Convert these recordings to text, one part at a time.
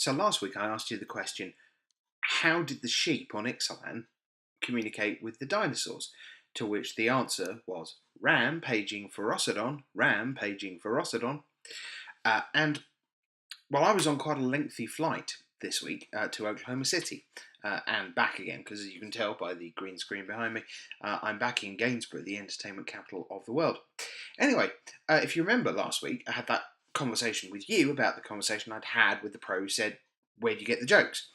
So last week I asked you the question, how did the sheep on Ixalan communicate with the dinosaurs? To which the answer was Ram paging Ferocidon, Ram paging Ferocidon. And I was on quite a lengthy flight this week to Oklahoma City and back again, because as you can tell by the green screen behind me, I'm back in Gainsborough, the entertainment capital of the world. Anyway, if you remember last week, I had that conversation with you about the conversation I'd had with the pro who said, where do you get the jokes?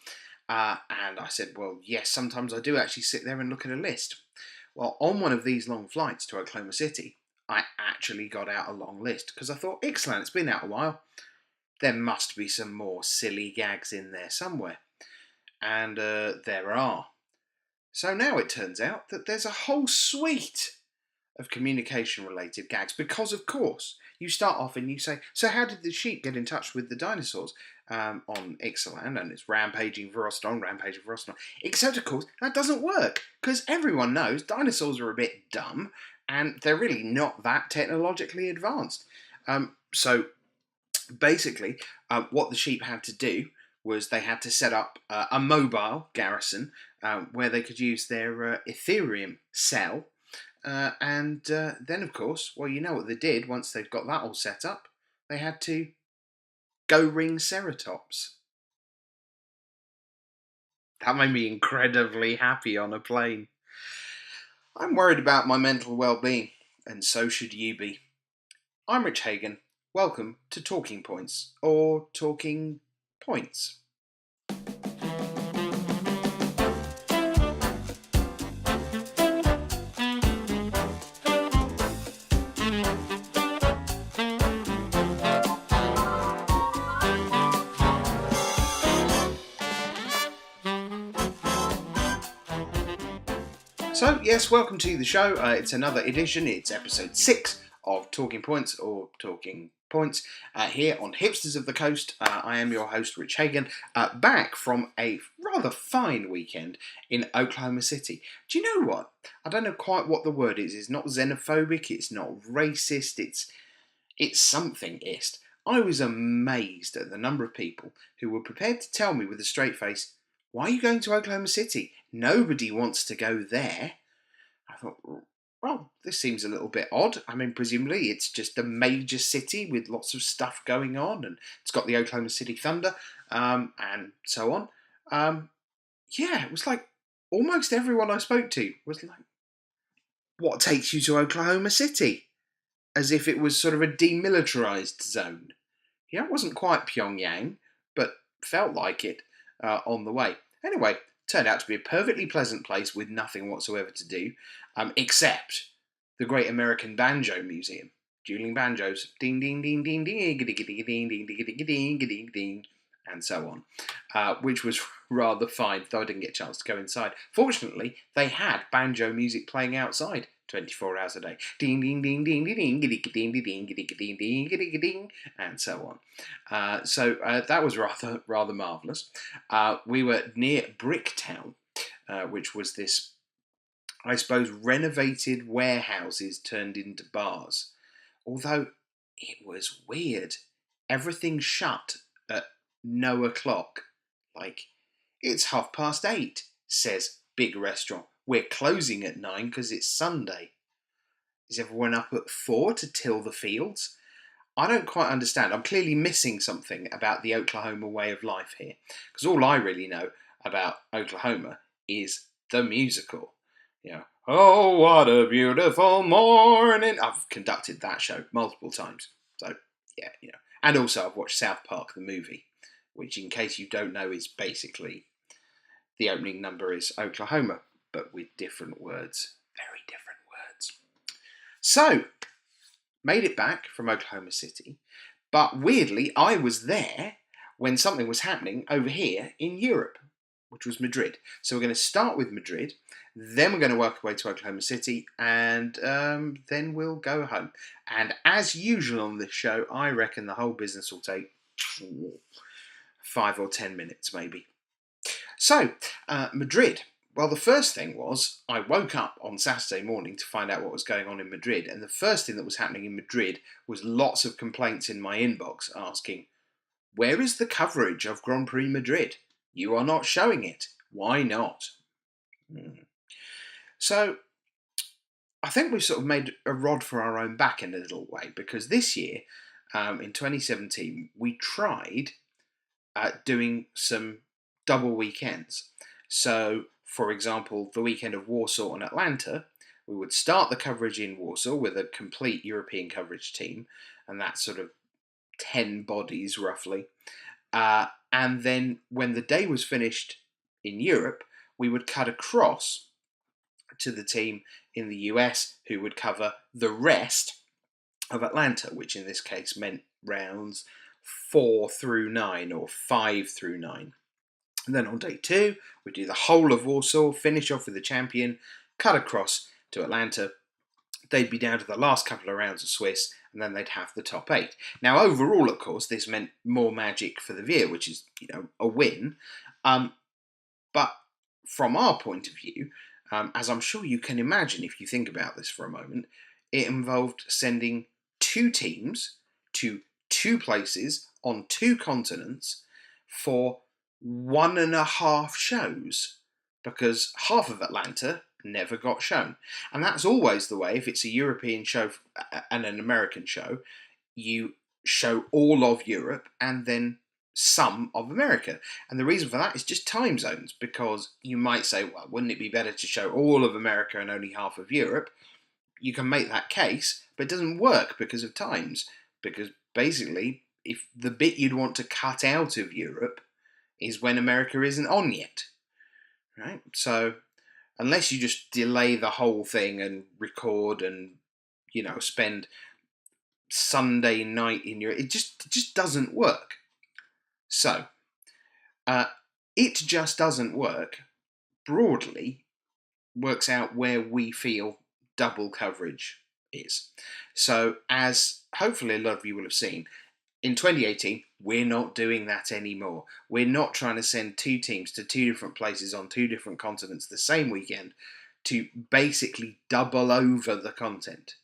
And I said, well, yes, sometimes I do actually sit there and look at a list. Well, on one of these long flights to Oklahoma City, I actually got out a long list because I thought, excellent, it's been out a while. There must be some more silly gags in there somewhere. And there are. So now it turns out that there's a whole suite of communication-related gags because, of course, you start off and you say, so how did the sheep get in touch with the dinosaurs on Ixalan? And it's rampaging Ferocidon, rampaging Ferocidon. Except, of course, that doesn't work because everyone knows dinosaurs are a bit dumb and they're really not that technologically advanced. So basically, what the sheep had to do was they had to set up a mobile garrison where they could use their Ethereum cell. And then, of course, well, you know what they did once they've got that all set up. They had to go ring Ceratops. That made me incredibly happy on a plane. I'm worried about my mental well-being, and so should you be. I'm Rich Hagon. Welcome to Talking Points, or Talking Points. So, yes, welcome to the show. It's another edition. It's episode 6 of Talking Points, or Talking Points, here on Hipsters of the Coast. I am your host, Rich Hagon, back from a rather fine weekend in Oklahoma City. Do you know what? I don't know quite what the word is. It's not xenophobic, it's not racist, it's something-ist. I was amazed at the number of people who were prepared to tell me with a straight face, why are you going to Oklahoma City? Nobody wants to go there. I thought, well, this seems a little bit odd. I mean, presumably it's just a major city with lots of stuff going on, and it's got the Oklahoma City Thunder, and so on. Yeah, it was like almost everyone I spoke to was like, what takes you to Oklahoma City? As if it was sort of a demilitarized zone. Yeah, it wasn't quite Pyongyang, but felt like it on the way. Anyway, turned out to be a perfectly pleasant place with nothing whatsoever to do, except the Great American Banjo Museum. Dueling banjos, ding ding ding ding ding, ding ding ding ding ding ding ding ding ding, and so on, which was rather fine, though I didn't get a chance to go inside. Fortunately, they had banjo music playing outside 24 hours a day. Ding ding ding ding ding ding ding ding ding ding ding ding ding, and so on. So that was rather marvellous. We were near Bricktown, which was this, I suppose, renovated warehouses turned into bars. Although it was weird. Everything shut at no o'clock. Like, it's 8:30, says big restaurant. We're closing at 9 because it's Sunday. Is everyone up at 4 to till the fields? I don't quite understand. I'm clearly missing something about the Oklahoma way of life here. Because all I really know about Oklahoma is the musical. You know, oh, what a beautiful morning. I've conducted that show multiple times. So, yeah, you know. And also I've watched South Park, the movie, which, in case you don't know, is basically the opening number is Oklahoma, but with different words. Very different words. So, made it back from Oklahoma City, but weirdly, I was there when something was happening over here in Europe, which was Madrid. So we're going to start with Madrid, then we're going to work our way to Oklahoma City, and then we'll go home. And as usual on this show, I reckon the whole business will take 5 or 10 minutes, maybe. So, Madrid. Well, the first thing was, I woke up on Saturday morning to find out what was going on in Madrid, and the first thing that was happening in Madrid was lots of complaints in my inbox asking, Where is the coverage of Grand Prix Madrid? You are not showing it. Why not? So, I think we've sort of made a rod for our own back in a little way, because this year, in 2017, we tried doing some double weekends. So, for example, the weekend of Warsaw and Atlanta, we would start the coverage in Warsaw with a complete European coverage team, and that's sort of 10 bodies roughly. And then when the day was finished in Europe, we would cut across to the team in the US who would cover the rest of Atlanta, which in this case meant rounds 4 through 9 or 5 through 9. And then on day 2, we do the whole of Warsaw, finish off with the champion, cut across to Atlanta. They'd be down to the last couple of rounds of Swiss, and then they'd have the top 8. Now, overall, of course, this meant more magic for the Veer, which is, a win. But from our point of view, as I'm sure you can imagine if you think about this for a moment, it involved sending 2 teams to 2 places on 2 continents for 1.5 shows, because half of Atlanta never got shown. And that's always the way. If it's a European show and an American show, you show all of Europe and then some of America. And the reason for that is just time zones, because you might say, well, wouldn't it be better to show all of America and only half of Europe? You can make that case, but it doesn't work because of times. Because basically, if the bit you'd want to cut out of Europe is when America isn't on yet, right? So unless you just delay the whole thing and record and, spend Sunday night in Europe, it just doesn't work. So, it just doesn't work, broadly, works out where we feel double coverage is. So, as hopefully a lot of you will have seen, in 2018, we're not doing that anymore. We're not trying to send 2 teams to 2 different places on 2 different continents the same weekend to basically double over the content.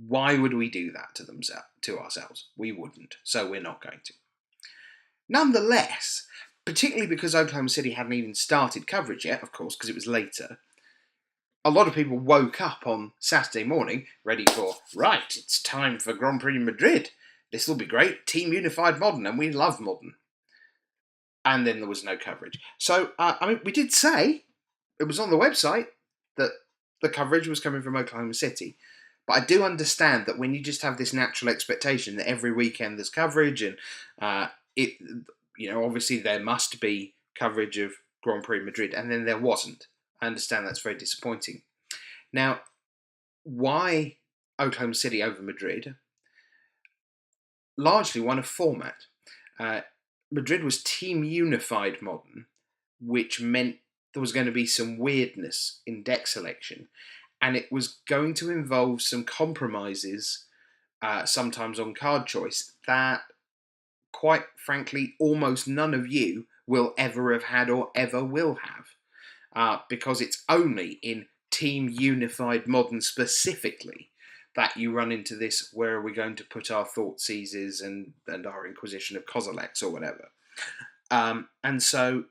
Why would we do that to ourselves? We wouldn't, so we're not going to. Nonetheless, particularly because Oklahoma City hadn't even started coverage yet, of course, because it was later, a lot of people woke up on Saturday morning ready for, right, it's time for Grand Prix Madrid. This will be great. Team Unified Modern, and we love Modern. And then there was no coverage. So, we did say, it was on the website, that the coverage was coming from Oklahoma City. But I do understand that when you just have this natural expectation that every weekend there's coverage, and obviously there must be coverage of Grand Prix Madrid, and then there wasn't. I understand that's very disappointing. Now, why Oklahoma City over Madrid? Largely one of format. Madrid was Team Unified Modern, which meant there was going to be some weirdness in deck selection, and it was going to involve some compromises, sometimes on card choice, that, quite frankly, almost none of you will ever have had or ever will have, because it's only in Team Unified Modern specifically that you run into this, where are we going to put our Thoughtseizes and our Inquisition of Kozileks or whatever. And so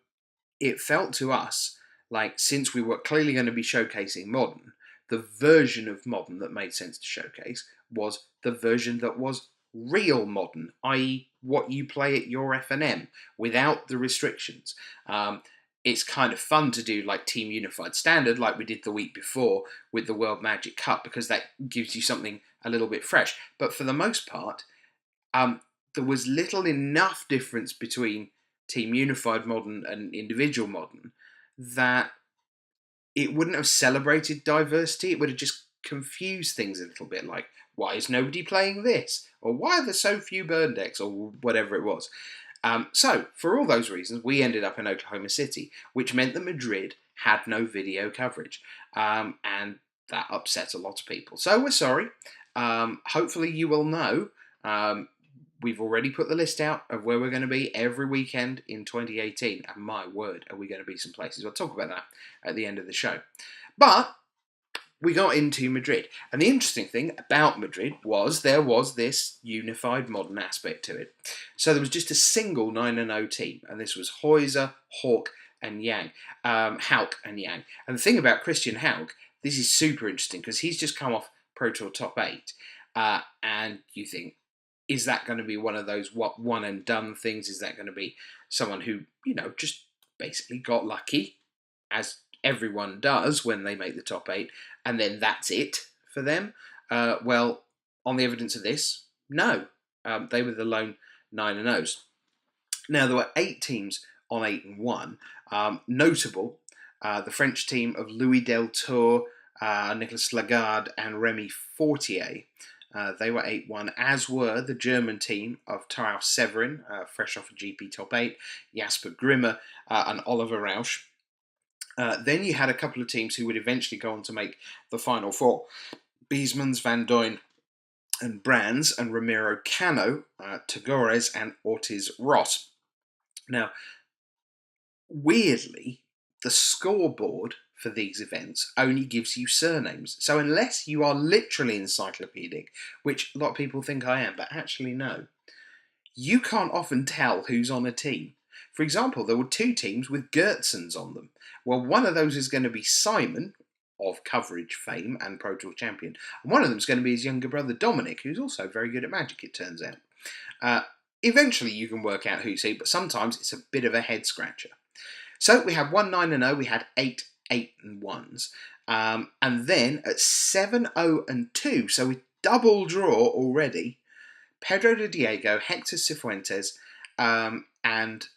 it felt to us like, since we were clearly going to be showcasing Modern, the version of Modern that made sense to showcase was the version that was real Modern, i.e. what you play at your F&M, without the restrictions. It's kind of fun to do like Team Unified Standard, like we did the week before with the World Magic Cup, because that gives you something a little bit fresh. But for the most part, there was little enough difference between Team Unified Modern and individual Modern that it wouldn't have celebrated diversity. It would have just confused things a little bit, like, why is nobody playing this? Or why are there so few burn decks? Or whatever it was. So, for all those reasons, we ended up in Oklahoma City, which meant that Madrid had no video coverage. And that upset a lot of people. So, we're sorry. Hopefully you will know. We've already put the list out of where we're going to be every weekend in 2018. And my word, are we going to be some places. I'll talk about that at the end of the show. But we got into Madrid. And the interesting thing about Madrid was there was this unified modern aspect to it. So there was just a single 9-0 team, and this was Heuser, Hawk, and Yang, Hauk and Yang. And the thing about Christian Hauk, this is super interesting because he's just come off Pro Tour top 8. And you think, is that going to be one of those one and done things? Is that going to be someone who, just basically got lucky, as everyone does when they make the top 8, and then that's it for them? Well, on the evidence of this, no. They were the lone 9-0s. Now, there were 8 teams on 8-1. Notable, the French team of Louis Deltour, Nicolas Lagarde, and Remy Fortier. They were 8-1, as were the German team of Taraus Severin, fresh off a GP top 8, Jasper Grimmer, and Oliver Rausch. Then you had a couple of teams who would eventually go on to make the Final Four. Biesmans, Van Duyn, and Brands, and Ramiro Cano, Tagores, and Ortiz Ross. Now, weirdly, the scoreboard for these events only gives you surnames. So unless you are literally encyclopedic, which a lot of people think I am, but actually no, you can't often tell who's on a team. For example, there were 2 teams with Gertsons on them. Well, one of those is going to be Simon, of coverage fame and Pro Tour champion, and one of them is going to be his younger brother Dominic, who's also very good at Magic, it turns out. Eventually you can work out who's who, but sometimes it's a bit of a head scratcher. So we had 1-9-0, we had 8 8-1s, and then at 7-0-2, so with double draw already, Pedro de Diego, Hector Cifuentes, and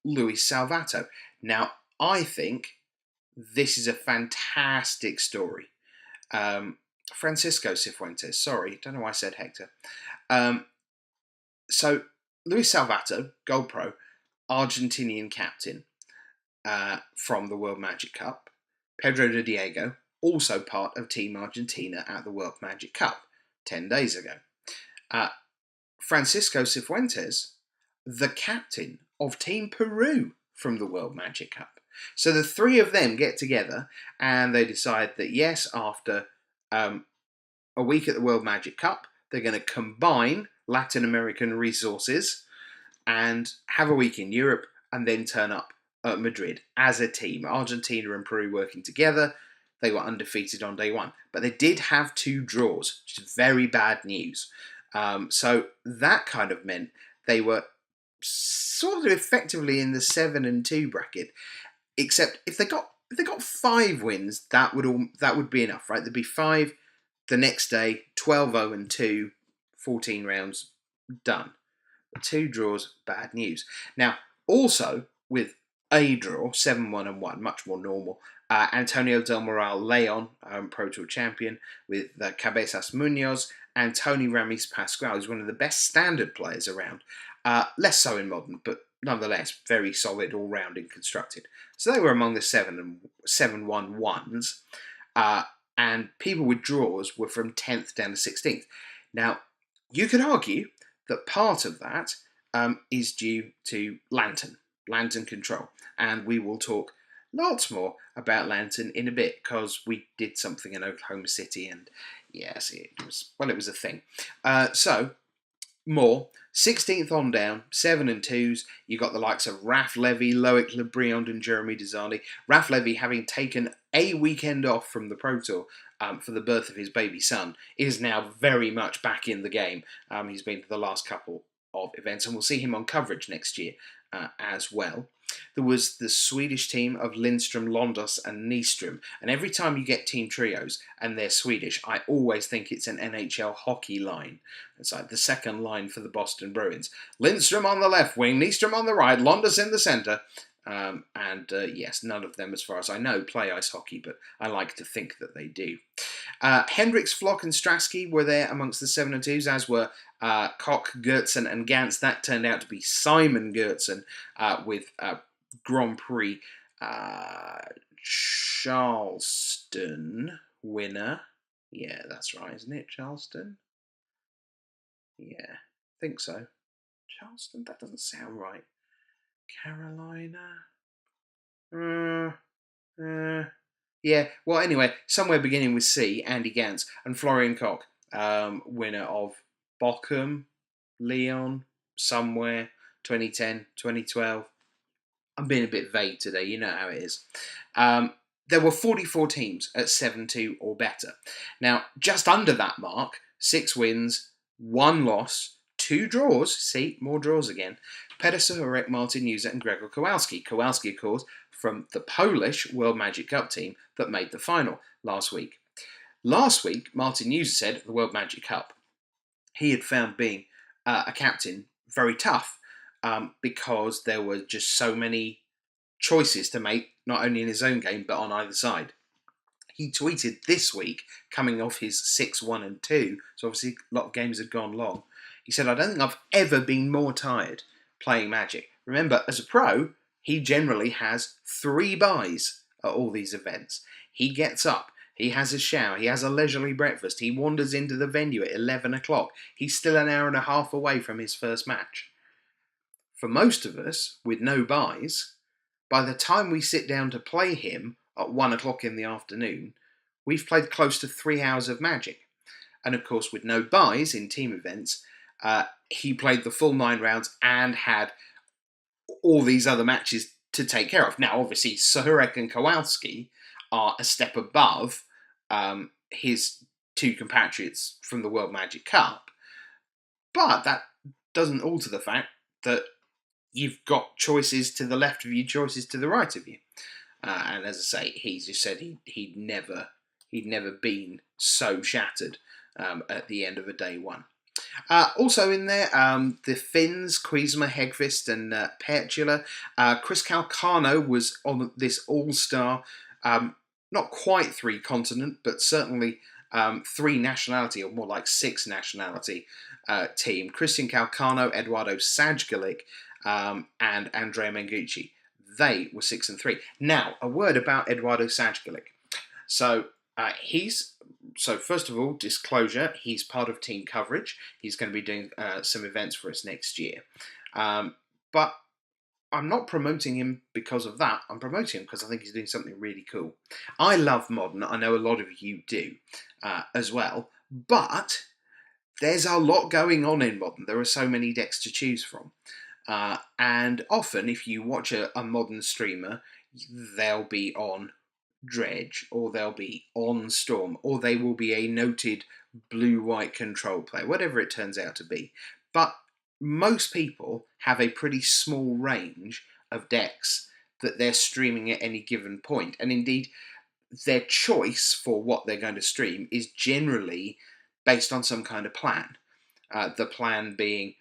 Luis Salvato. Now, I think this is a fantastic story. Francisco Cifuentes, sorry, don't know why I said Hector. So, Luis Salvato, Gold Pro, Argentinian captain from the World Magic Cup. Pedro de Diego, also part of Team Argentina at the World Magic Cup 10 days ago. Francisco Cifuentes, the captain of Team Peru from the World Magic Cup. So the 3 of them get together and they decide that yes, after a week at the World Magic Cup, they're going to combine Latin American resources and have a week in Europe and then turn up at Madrid as a team. Argentina and Peru working together. They were undefeated on day 1. But they did have 2 draws, which is very bad news. So that kind of meant they were sort of effectively in the 7-2 bracket. Except if they got 5 wins, that would be enough, right? There'd be 5 the next day, 12-0-2, 14 rounds, done. 2 draws, bad news. Now, also with a draw, 7-1-1, much more normal. Antonio Del Moral Leon, Pro Tour champion, with Cabezas Munoz, and Tony Ramis Pascual, who's one of the best standard players around. Less so in modern, but nonetheless very solid all round and constructed. So they were among the 7-1-1s, and people with draws were from 10th down to 16th. Now, you could argue that part of that is due to Lantern control, and we will talk lots more about Lantern in a bit because we did something in Oklahoma City, and yes, it was a thing. So more 16th on down, 7-2s. You got the likes of Raf Levy, Loic Le Briand, and Jeremy Desani. Raf Levy, having taken a weekend off from the Pro Tour for the birth of his baby son, is now very much back in the game. He's been to the last couple of events, and we'll see him on coverage next year as well. There was the Swedish team of Lindström, Londos, and Nyström. And every time you get team trios and they're Swedish, I always think it's an NHL hockey line. It's like the second line for the Boston Bruins. Lindström on the left wing, Nyström on the right, Londos in the centre. Yes, none of them, as far as I know, play ice hockey, but I like to think that they do. Hendricks, Flock, and Strasky were there amongst the 7-2s, as were Koch, Gertsen, and Gantz. That turned out to be Simon Gertsen with Grand Prix Charleston winner. Yeah, that's right, isn't it? Charleston? Yeah, I think so. Charleston? That doesn't sound right. Carolina? Yeah, well, anyway, somewhere beginning with C, Andy Gantz, and Florian Koch, winner of Bochum, Leon, somewhere, 2010, 2012. I'm being a bit vague today, you know how it is. Um, there were 44 teams at 7-2 or better. Now, just under that mark, 6 wins, 1 loss, 2 draws, see, more draws again, Petr Sahurek, Martin Juza and Gregor Kowalski. Kowalski, of course, from the Polish World Magic Cup team that made the final last week. Last week, Martin Juza said at the World Magic Cup he had found being a captain very tough because there were just so many choices to make, not only in his own game, but on either side. He tweeted this week, coming off his 6-1-2, so obviously a lot of games had gone long. He said, I don't think I've ever been more tired playing Magic. Remember, as a pro, he generally has 3 buys at all these events. He gets up, he has a shower, he has a leisurely breakfast, he wanders into the venue at 11 o'clock. He's still an hour and a half away from his first match. For most of us, with no buys, by the time we sit down to play him at 1 o'clock in the afternoon, we've played close to 3 hours of Magic. And of course, with no buys in team events, he played the full 9 rounds and had all these other matches to take care of. Now, obviously, Sahurek and Kowalski are a step above his 2 compatriots from the World Magic Cup, but that doesn't alter the fact that you've got choices to the left of you, choices to the right of you. And as I say, he just said he'd never been so shattered at the end of a day one. Also in there, the Finns, Kuzma, Hegvist and Pertula. Chris Calcano was on this all-star, not quite 3 continent, but certainly 3 nationality, or more like 6 nationality team. Christian Calcano, Eduardo Sajgalic, and Andrea Mengucci. They were 6-3. Now, a word about Eduardo Sajgalic. So first of all, disclosure, he's part of team coverage. He's going to be doing some events for us next year. But I'm not promoting him because of that. I'm promoting him because I think he's doing something really cool. I love Modern. I know a lot of you do as well. But there's a lot going on in Modern. There are so many decks to choose from. And often, if you watch a Modern streamer, they'll be on Dredge, or they'll be on Storm, or they will be a noted blue-white control player, whatever it turns out to be. But most people have a pretty small range of decks that they're streaming at any given point. And indeed, their choice for what they're going to stream is generally based on some kind of plan. The plan being,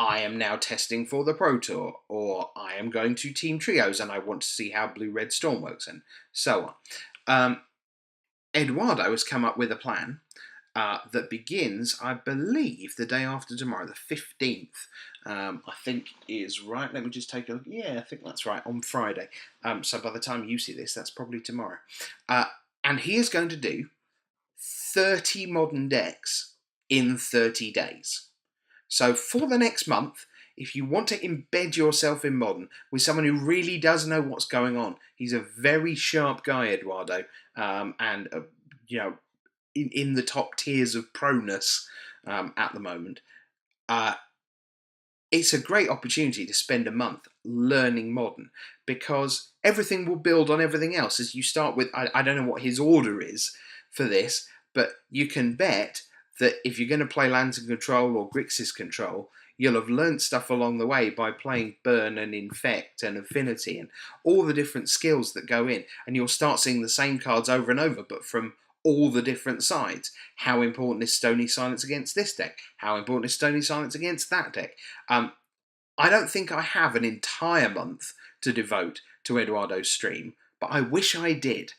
I am now testing for the Pro Tour, or I am going to Team Trios and I want to see how Blue-Red Storm works, and so on. Eduardo has come up with a plan that begins, I believe, the day after tomorrow, the 15th. I think is right. Let me just take a look. Yeah, I think that's right, on Friday. So by the time you see this, that's probably tomorrow. And he is going to do 30 Modern decks in 30 days. So for the next month, if you want to embed yourself in Modern with someone who really does know what's going on, he's a very sharp guy, Eduardo, and in the top tiers of proness at the moment. It's a great opportunity to spend a month learning Modern, because everything will build on everything else. As you start with, I don't know what his order is for this, but you can bet that if you're going to play Lantern Control or Grixis Control, you'll have learnt stuff along the way by playing Burn and Infect and Affinity and all the different skills that go in, and you'll start seeing the same cards over and over, but from all the different sides. How important is Stony Silence against this deck? How important is Stony Silence against that deck? I don't think I have an entire month to devote to Eduardo's stream, but I wish I did,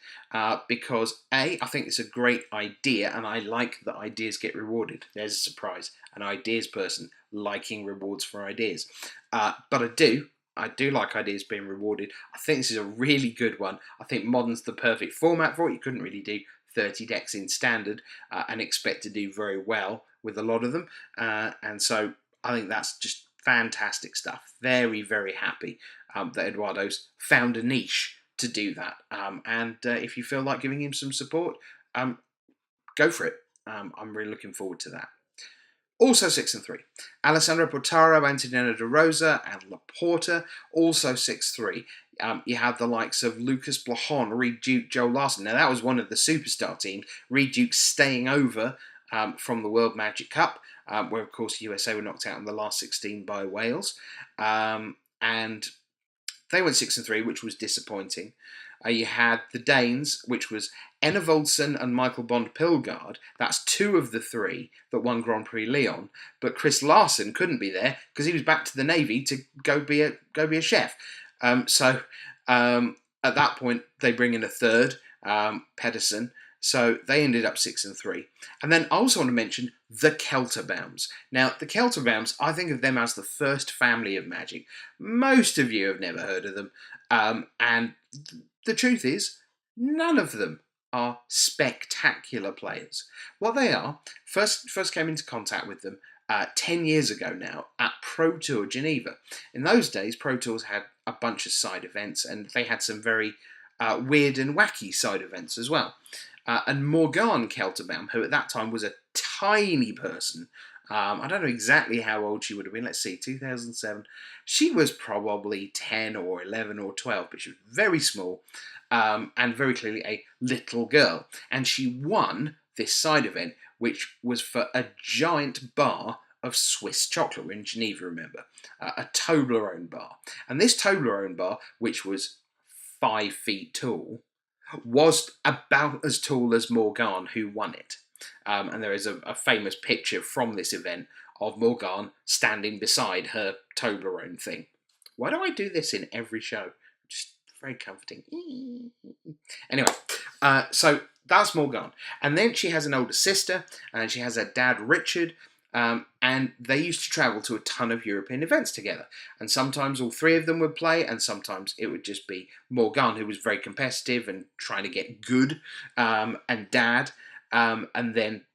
because I think it's a great idea, and I like that ideas get rewarded. There's a surprise, an ideas person liking rewards for ideas. But I do like ideas being rewarded. I think this is a really good one. I think Modern's the perfect format for it. You couldn't really do 30 decks in Standard and expect to do very well with a lot of them. And so I think that's just fantastic stuff. Very, very happy that Eduardo's found a niche to do that. And if you feel like giving him some support, go for it. I'm really looking forward to that. Also 6 and 3. Alessandro Portaro, Antonino De Rosa, and Laporta, also 6-3. You have the likes of Lucas Blajon, Reed Duke, Joe Larson. Now, that was one of the superstar teams. Reed Duke staying over from the World Magic Cup, where, of course, USA were knocked out in the last 16 by Wales. And they went 6 and 3, which was disappointing. You had the Danes, which was Enna Voldsen and Michael Bond Pilgaard. That's two of the three that won Grand Prix Lyon. But Chris Larson couldn't be there because he was back to the Navy to go be a chef. So at that point, they bring in a third, Pedersen. So they ended up 6 and 3. And then I also want to mention the Kelterbaums. Now, the Kelterbaums, I think of them as the first family of Magic. Most of you have never heard of them. And the truth is, none of them are spectacular players. What they are, first came into contact with them 10 years ago now at Pro Tour Geneva. In those days, Pro Tours had a bunch of side events, and they had some very weird and wacky side events as well. And Morgane Kelterbaum, who at that time was a tiny person, I don't know exactly how old she would have been. Let's see, 2007. She was probably 10 or 11 or 12, but she was very small and very clearly a little girl. And she won this side event, which was for a giant bar of Swiss chocolate. We're in Geneva, remember. A Toblerone bar. And this Toblerone bar, which was 5 feet tall, was about as tall as Morgane, who won it. And there is a famous picture from this event of Morgane standing beside her Toblerone thing. Why do I do this in every show? Just very comforting. Anyway, so that's Morgane. And then she has an older sister, and she has her dad, Richard, and they used to travel to a ton of European events together. And sometimes all three of them would play, and sometimes it would just be Morgane, who was very competitive and trying to get good, and Dad. And then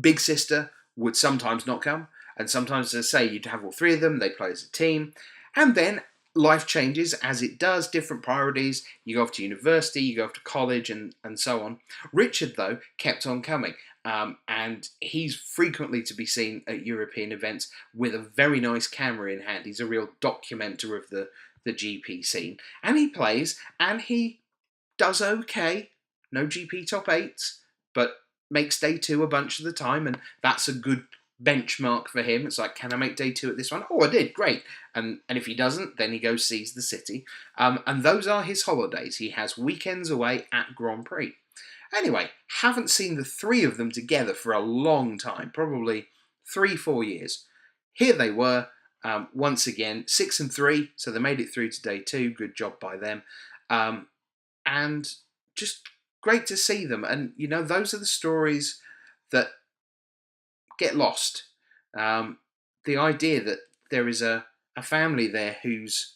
Big Sister would sometimes not come, and sometimes, as I say, you'd have all three of them, they'd play as a team. And then life changes, as it does, different priorities. You go off to university, you go off to college, and so on. Richard, though, kept on coming. And he's frequently to be seen at European events with a very nice camera in hand. He's a real documenter of the GP scene. And he plays, and he does okay. No GP top 8s, but makes day 2 a bunch of the time, and that's a good benchmark for him. It's like, can I make day 2 at this one? Oh, I did, great. And if he doesn't, then he goes sees the city. And those are his holidays. He has weekends away at Grand Prix. Anyway, haven't seen the three of them together for a long time, probably 3-4 years. Here they were, once again, 6 and 3, so they made it through to day 2. Good job by them. And just great to see them. And, you know, those are the stories that get lost. The idea that there is a family there whose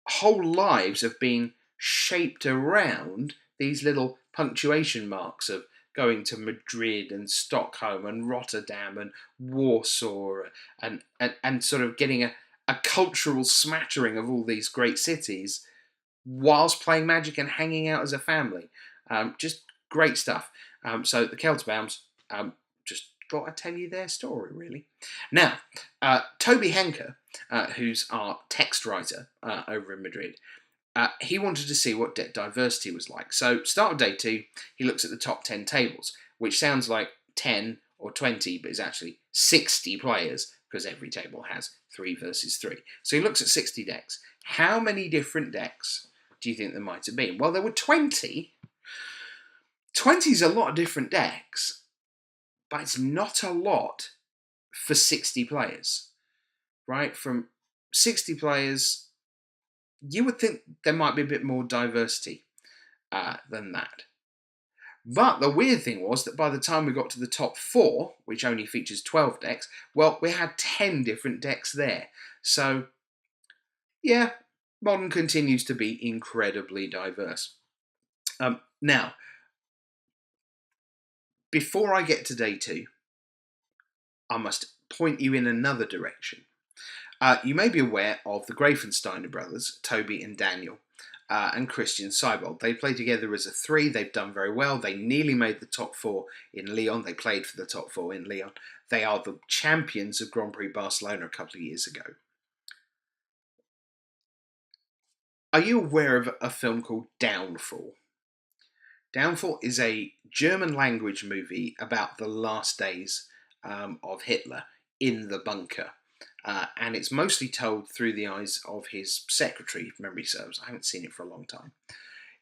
whole lives have been shaped around these little punctuation marks of going to Madrid and Stockholm and Rotterdam and Warsaw and sort of getting a cultural smattering of all these great cities whilst playing Magic and hanging out as a family. Just great stuff. So the Kelterbaums, just thought I'd tell you their story, really. Now, Toby Henker, who's our text writer over in Madrid, he wanted to see what deck diversity was like. So, start of day 2, he looks at the top 10 tables, which sounds like 10 or 20, but is actually 60 players, because every table has 3 versus 3. So he looks at 60 decks. How many different decks do you think there might have been? Well, there were 20. 20 is a lot of different decks, but it's not a lot for 60 players, right? From 60 players, you would think there might be a bit more diversity than that. But the weird thing was that by the time we got to the top 4, which only features 12 decks, well, we had 10 different decks there. So, yeah, Modern continues to be incredibly diverse. Now, before I get to day 2, I must point you in another direction. You may be aware of the Grafensteiner brothers, Toby and Daniel, and Christian Seibold. They play together as a three. They've done very well. They nearly made the top four in Lyon. They played for the top four in Lyon. They are the champions of Grand Prix Barcelona a couple of years ago. Are you aware of a film called Downfall? Downfall is a German language movie about the last days of Hitler in the bunker. And it's mostly told through the eyes of his secretary, if memory serves. I haven't seen it for a long time.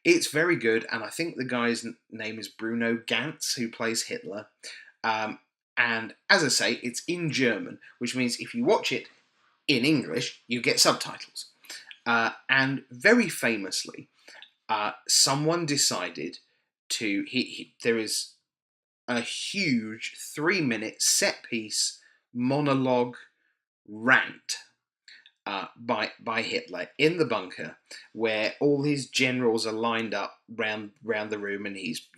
It's very good, and I think the guy's name is Bruno Ganz, who plays Hitler. And as I say, it's in German, which means if you watch it in English, you get subtitles. And very famously, someone decided to... there is a huge 3-minute set-piece monologue rant by Hitler in the bunker, where all his generals are lined up round the room, and he's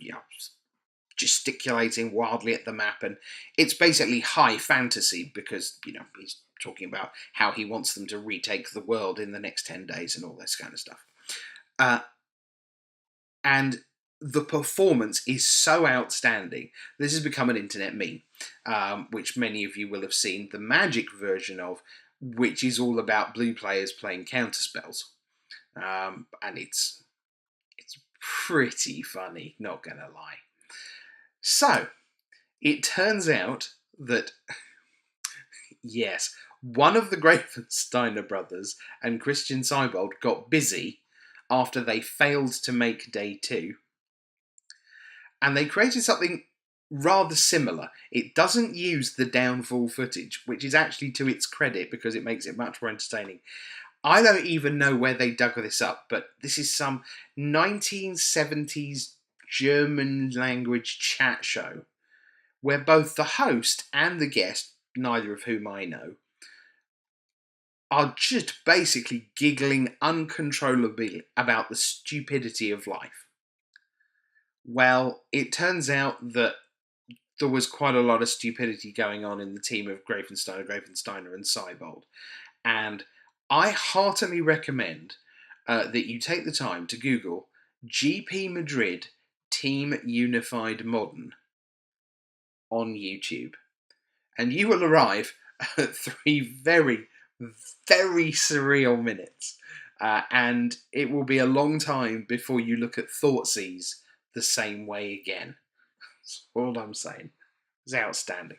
gesticulating wildly at the map, and it's basically high fantasy because he's talking about how he wants them to retake the world in the next 10 days and all this kind of stuff. And the performance is so outstanding. This has become an internet meme, which many of you will have seen the magic version of, which is all about blue players playing counterspells. And it's pretty funny, not gonna lie. So, it turns out that, yes, one of the Grafensteiner brothers and Christian Seibold got busy after they failed to make day 2. And they created something rather similar. It doesn't use the Downfall footage, which is actually to its credit because it makes it much more entertaining. I don't even know where they dug this up, but this is some 1970s German language chat show where both the host and the guest, neither of whom I know, are just basically giggling uncontrollably about the stupidity of life. Well, it turns out that there was quite a lot of stupidity going on in the team of Grafensteiner and Seibold. And I heartily recommend that you take the time to Google GP Madrid Team Unified Modern on YouTube. And you will arrive at 3 very, very surreal minutes. And it will be a long time before you look at Thoughtseize the same way again. That's all I'm saying. It's outstanding.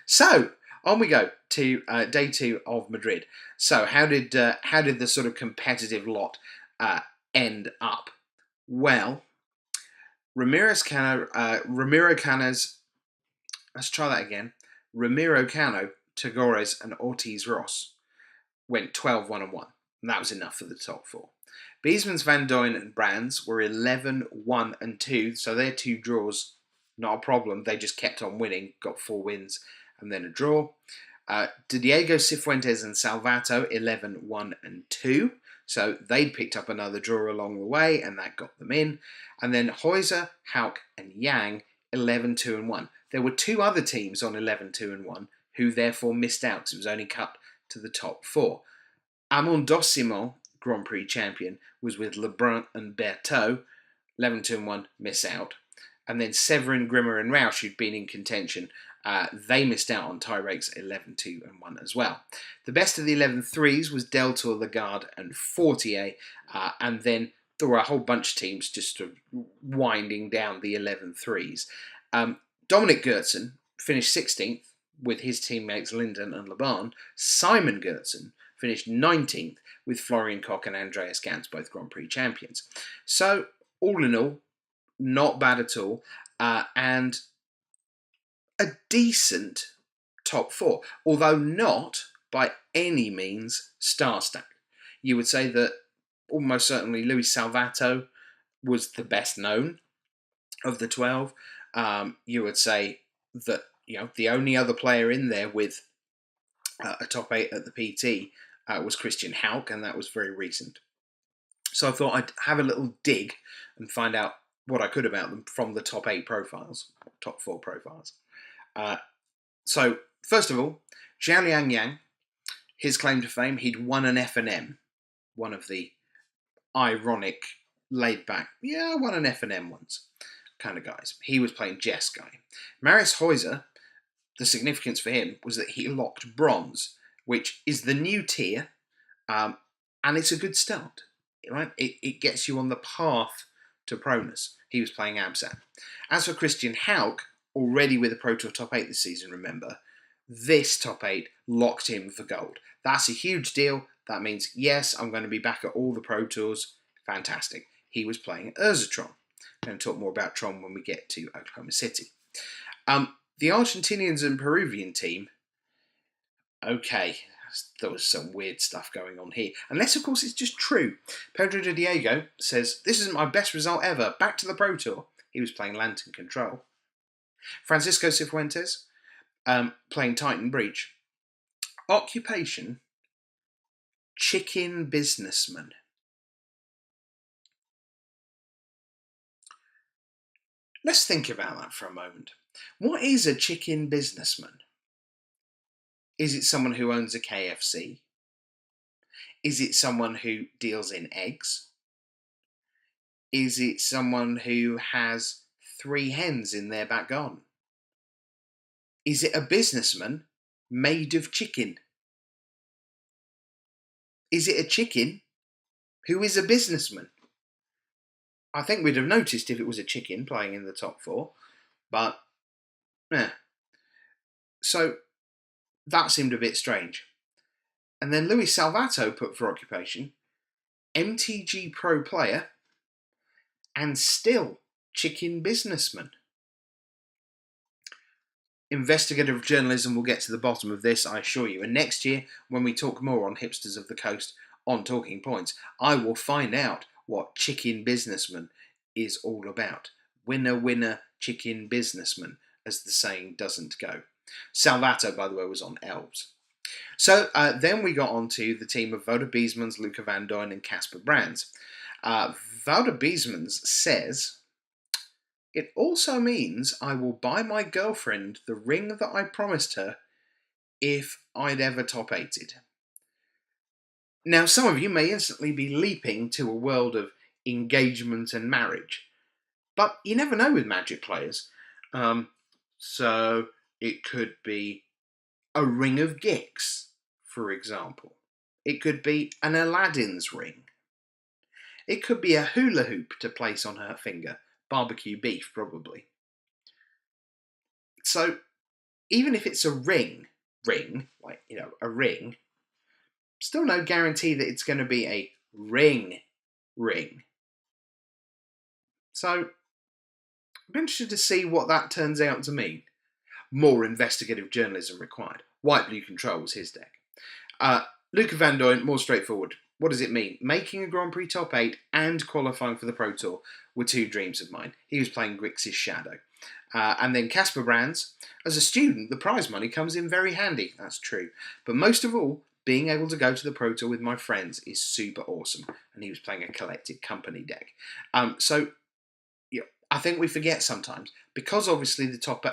So, on we go to day 2 of Madrid. So, how did the sort of competitive lot end up? Well, Ramiro Cano's... Let's try that again. Ramiro Cano, Tagores, and Ortiz Ross went 12-1-1. And that was enough for the top 4. Biesmans, Van Duyn, and Brands were 11-1-2. So their 2 draws, not a problem. They just kept on winning, got 4 wins, and then a draw. Diego, Cifuentes, and Salvato, 11-1-2. So they'd picked up another draw along the way, and that got them in. And then Heuser, Hauk, and Yang, 11-2-1. There were 2 other teams on 11-2-1 who therefore missed out because it was only cut to the top 4. Amondosimo, Grand Prix champion, was with Lebrun and Berthaud, 11-2-1, miss out. And then Severin, Grimmer, and Rausch, who'd been in contention, they missed out on tie breaks 11-2-1 as well. The best of the 11-3s was Deltour, Lagarde, and Fortier, and then there were a whole bunch of teams just sort of winding down the 11-3s. Dominic Gertzen finished 16th with his teammates Linden and Laban. Simon Gertzen finished 19th with Florian Koch and Andreas Gantz, both Grand Prix champions. So, all in all, not bad at all, and a decent top 4, although not by any means star-stacked. You would say that almost certainly Luis Salvato was the best known of the 12. You would say that the only other player in there with a top 8 at the PT was Christian Hauk, and that was very recent. So I thought I'd have a little dig and find out what I could about them from the top 8 profiles, top 4 profiles. So first of all, Zhao Liang Yang, his claim to fame, he'd won an F&M, one of the ironic, laid-back, yeah, I won an F&M once kind of guys. He was playing Jess Guy. Marius Heuser, the significance for him was that he locked bronze, which is the new tier, and it's a good start. Right? It gets you on the path to proness. He was playing Abzan. As for Christian Haug, already with a Pro Tour top 8 this season, remember, this top 8 locked him for gold. That's a huge deal. That means, yes, I'm going to be back at all the Pro Tours. Fantastic. He was playing Urzatron. I'm going to talk more about Tron when we get to Oklahoma City. The Argentinians and Peruvian team, okay, there was some weird stuff going on here. Unless, of course, it's just true. Pedro de Diego says, this isn't my best result ever. Back to the Pro Tour. He was playing Lantern Control. Francisco Cifuentes, playing Titan Breach. Occupation, chicken businessman. Let's think about that for a moment. What is a chicken businessman? Is it someone who owns a KFC? Is it someone who deals in eggs? Is it someone who has 3 hens in their back garden? Is it a businessman made of chicken? Is it a chicken who is a businessman? I think we'd have noticed if it was a chicken playing in the top 4, but So that seemed a bit strange. And then Luis Salvato put for occupation, MTG Pro player, and still chicken businessman. Investigative journalism will get to the bottom of this, I assure you. And next year, when we talk more on Hipsters of the Coast on Talking Points, I will find out what chicken businessman is all about. Winner, winner, chicken businessman, as the saying doesn't go. Salvato, by the way, was on Elves. So then we got on to the team of Wouter Biesmans, Luca van Duyn and Casper Brands. Wouter Biesmans says, it also means I will buy my girlfriend the ring that I promised her if I'd ever top 8'd. Now, some of you may instantly be leaping to a world of engagement and marriage, but you never know with Magic players. So it could be a ring of Gix, for example. It could be an Aladdin's ring. It could be a hula hoop to place on her finger. Barbecue beef, probably. So even if it's a ring, like, a ring, still no guarantee that it's going to be a ring. So I'm interested to see what that turns out to mean. More investigative journalism required. White Blue Control was his deck. Luca van Duyn, more straightforward. What does it mean? Making a Grand Prix top 8 and qualifying for the Pro Tour were 2 dreams of mine. He was playing Grixis Shadow. And then Casper Brands. As a student, the prize money comes in very handy. That's true. But most of all, being able to go to the Pro Tour with my friends is super awesome. And he was playing a Collected Company deck. So I think we forget sometimes, because obviously the top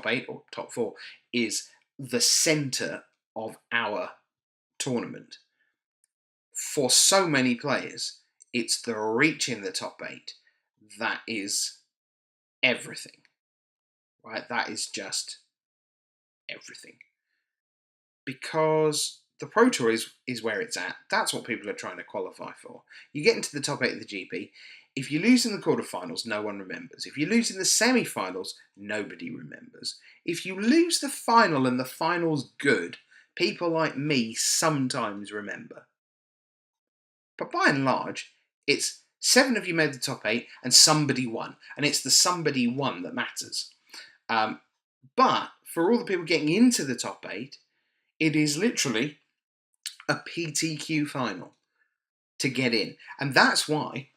8 or top 4 is the centre of our tournament. For so many players, it's the reach in the top 8 that is everything, right? That is just everything. Because the Pro Tour is where it's at. That's what people are trying to qualify for. You get into the top 8 of the GP. If you lose in the quarterfinals, no one remembers. If you lose in the semi-finals, nobody remembers. If you lose the final and the final's good, people like me sometimes remember. But by and large, it's 7 of you made the top 8 and somebody won. And it's the somebody won that matters. But for all the people getting into the top 8, it is literally a PTQ final to get in. And that's why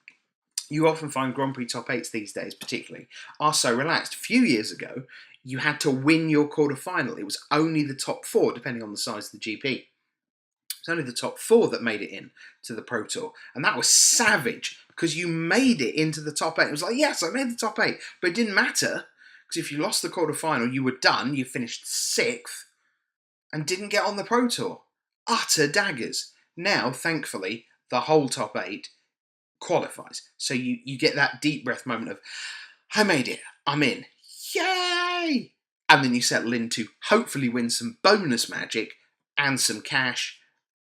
you often find Grand Prix top 8s these days, particularly, are so relaxed. A few years ago, you had to win your quarter-final. It was only the top 4, depending on the size of the GP. It's only the top 4 that made it in to the Pro Tour. And that was savage, because you made it into the top 8. It was like, yes, I made the top 8. But it didn't matter, because if you lost the quarter-final, you were done. You finished 6th and didn't get on the Pro Tour. utter daggers. Now, thankfully, the whole top 8 qualifies. So you get that deep breath moment of, I made it, I'm in, yay! And then you settle in to hopefully win some bonus magic and some cash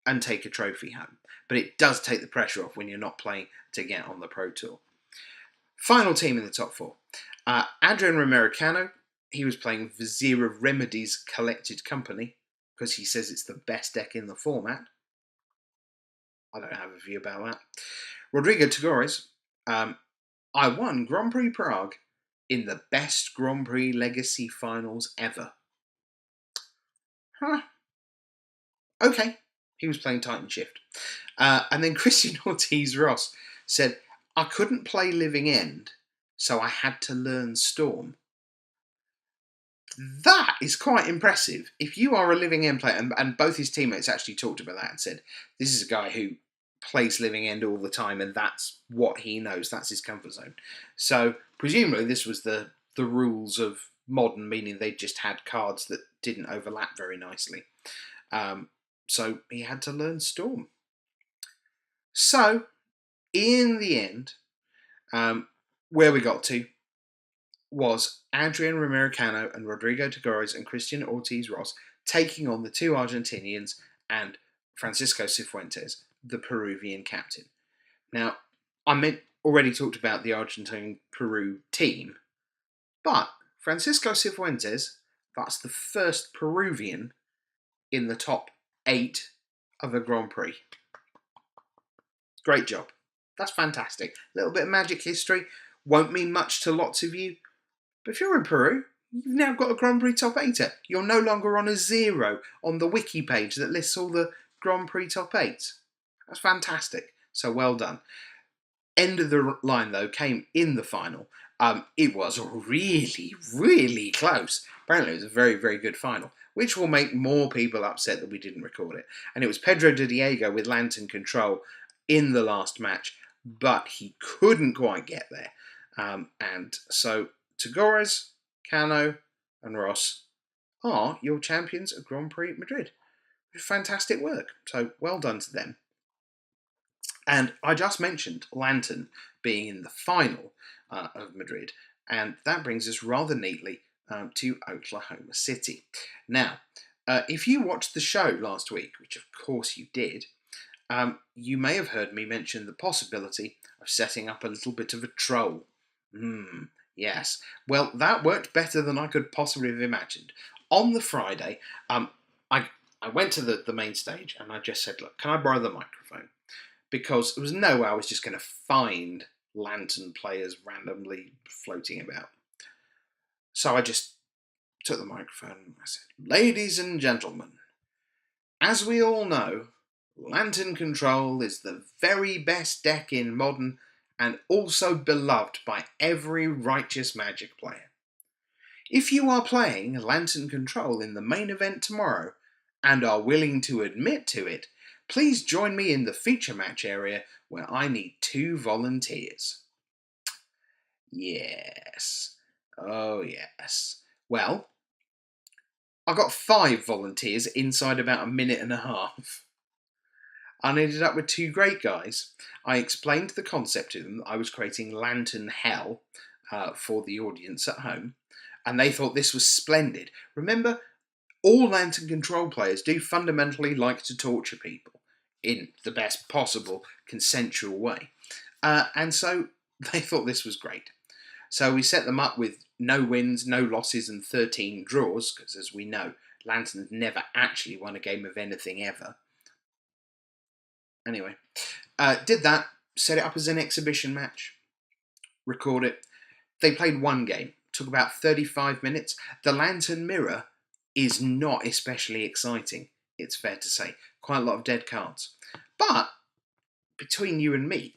and take a trophy home. But it does take the pressure off when you're not playing to get on the Pro Tour. Final team in the top 4. Adrian Romero-Cano, he was playing Vizira Remedy's Collected Company because he says it's the best deck in the format. I don't have a view about that. Rodrigo Tagores, I won Grand Prix Prague in the best Grand Prix Legacy finals ever. Huh. Okay. He was playing Titan Shift. And then Christian Ortiz-Ross said, I couldn't play Living End, so I had to learn Storm. That is quite impressive. If you are a Living End player, and both his teammates actually talked about that and said, this is a guy who plays Living End all the time and that's what he knows, that's his comfort zone. So presumably this was the rules of Modern, meaning they just had cards that didn't overlap very nicely. So he had to learn Storm. So, in the end, where we got to was Adrian Romero-Cano and Rodrigo Tagores and Christian Ortiz-Ross taking on the 2 Argentinians and Francisco Cifuentes, the Peruvian captain. Now, I already talked about the Argentine-Peru team, but Francisco Cifuentes, that's the first Peruvian in the top 8 of a Grand Prix. Great job. That's fantastic. A little bit of magic history. Won't mean much to lots of you. But if you're in Peru, you've now got a Grand Prix top 8er. You're no longer on a 0 on the wiki page that lists all the Grand Prix top 8s. That's fantastic. So well done. End of the line, though, came in the final. It was really, really close. Apparently it was a very, very good final, which will make more people upset that we didn't record it. And it was Pedro de Diego with Lantern Control in the last match, but he couldn't quite get there. And so Tagores, Cano and Ross are your champions of Grand Prix Madrid. Fantastic work. So well done to them. And I just mentioned Lantern being in the final of Madrid, and that brings us rather neatly to Oklahoma City. Now, if you watched the show last week, which of course you did, you may have heard me mention the possibility of setting up a little bit of a troll. Yes. Well, that worked better than I could possibly have imagined. On the Friday, I went to the main stage and I just said, look, can I borrow the microphone? Because there was no way I was just going to find Lantern players randomly floating about. So I just took the microphone and I said, ladies and gentlemen, as we all know, Lantern Control is the very best deck in Modern and also beloved by every righteous Magic player. If you are playing Lantern Control in the main event tomorrow and are willing to admit to it, please join me in the feature match area where I need 2 volunteers. Yes. Oh, yes. Well, I got 5 volunteers inside about a minute and a half. I ended up with 2 great guys. I explained the concept to them that I was creating Lantern Hell for the audience at home, and they thought this was splendid. Remember, all Lantern Control players do fundamentally like to torture people in the best possible consensual way. And so they thought this was great. So we set them up with no wins, no losses, and 13 draws, because as we know, Lantern's never actually won a game of anything ever. Anyway, did that, set it up as an exhibition match, record it. They played 1 game, took about 35 minutes. The Lantern Mirror is not especially exciting, it's fair to say. Quite a lot of dead cards. But, between you and me,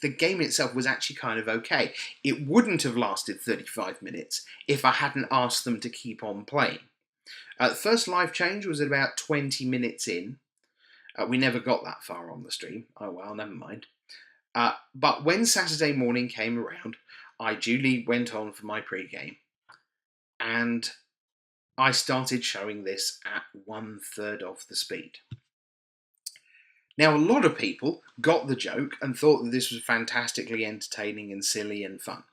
the game itself was actually kind of okay. It wouldn't have lasted 35 minutes if I hadn't asked them to keep on playing. The first live change was at about 20 minutes in. We never got that far on the stream. Oh well, never mind. But when Saturday morning came around, I duly went on for my pre-game. And I started showing this at 1/3 of the speed. Now, a lot of people got the joke and thought that this was fantastically entertaining and silly and fun.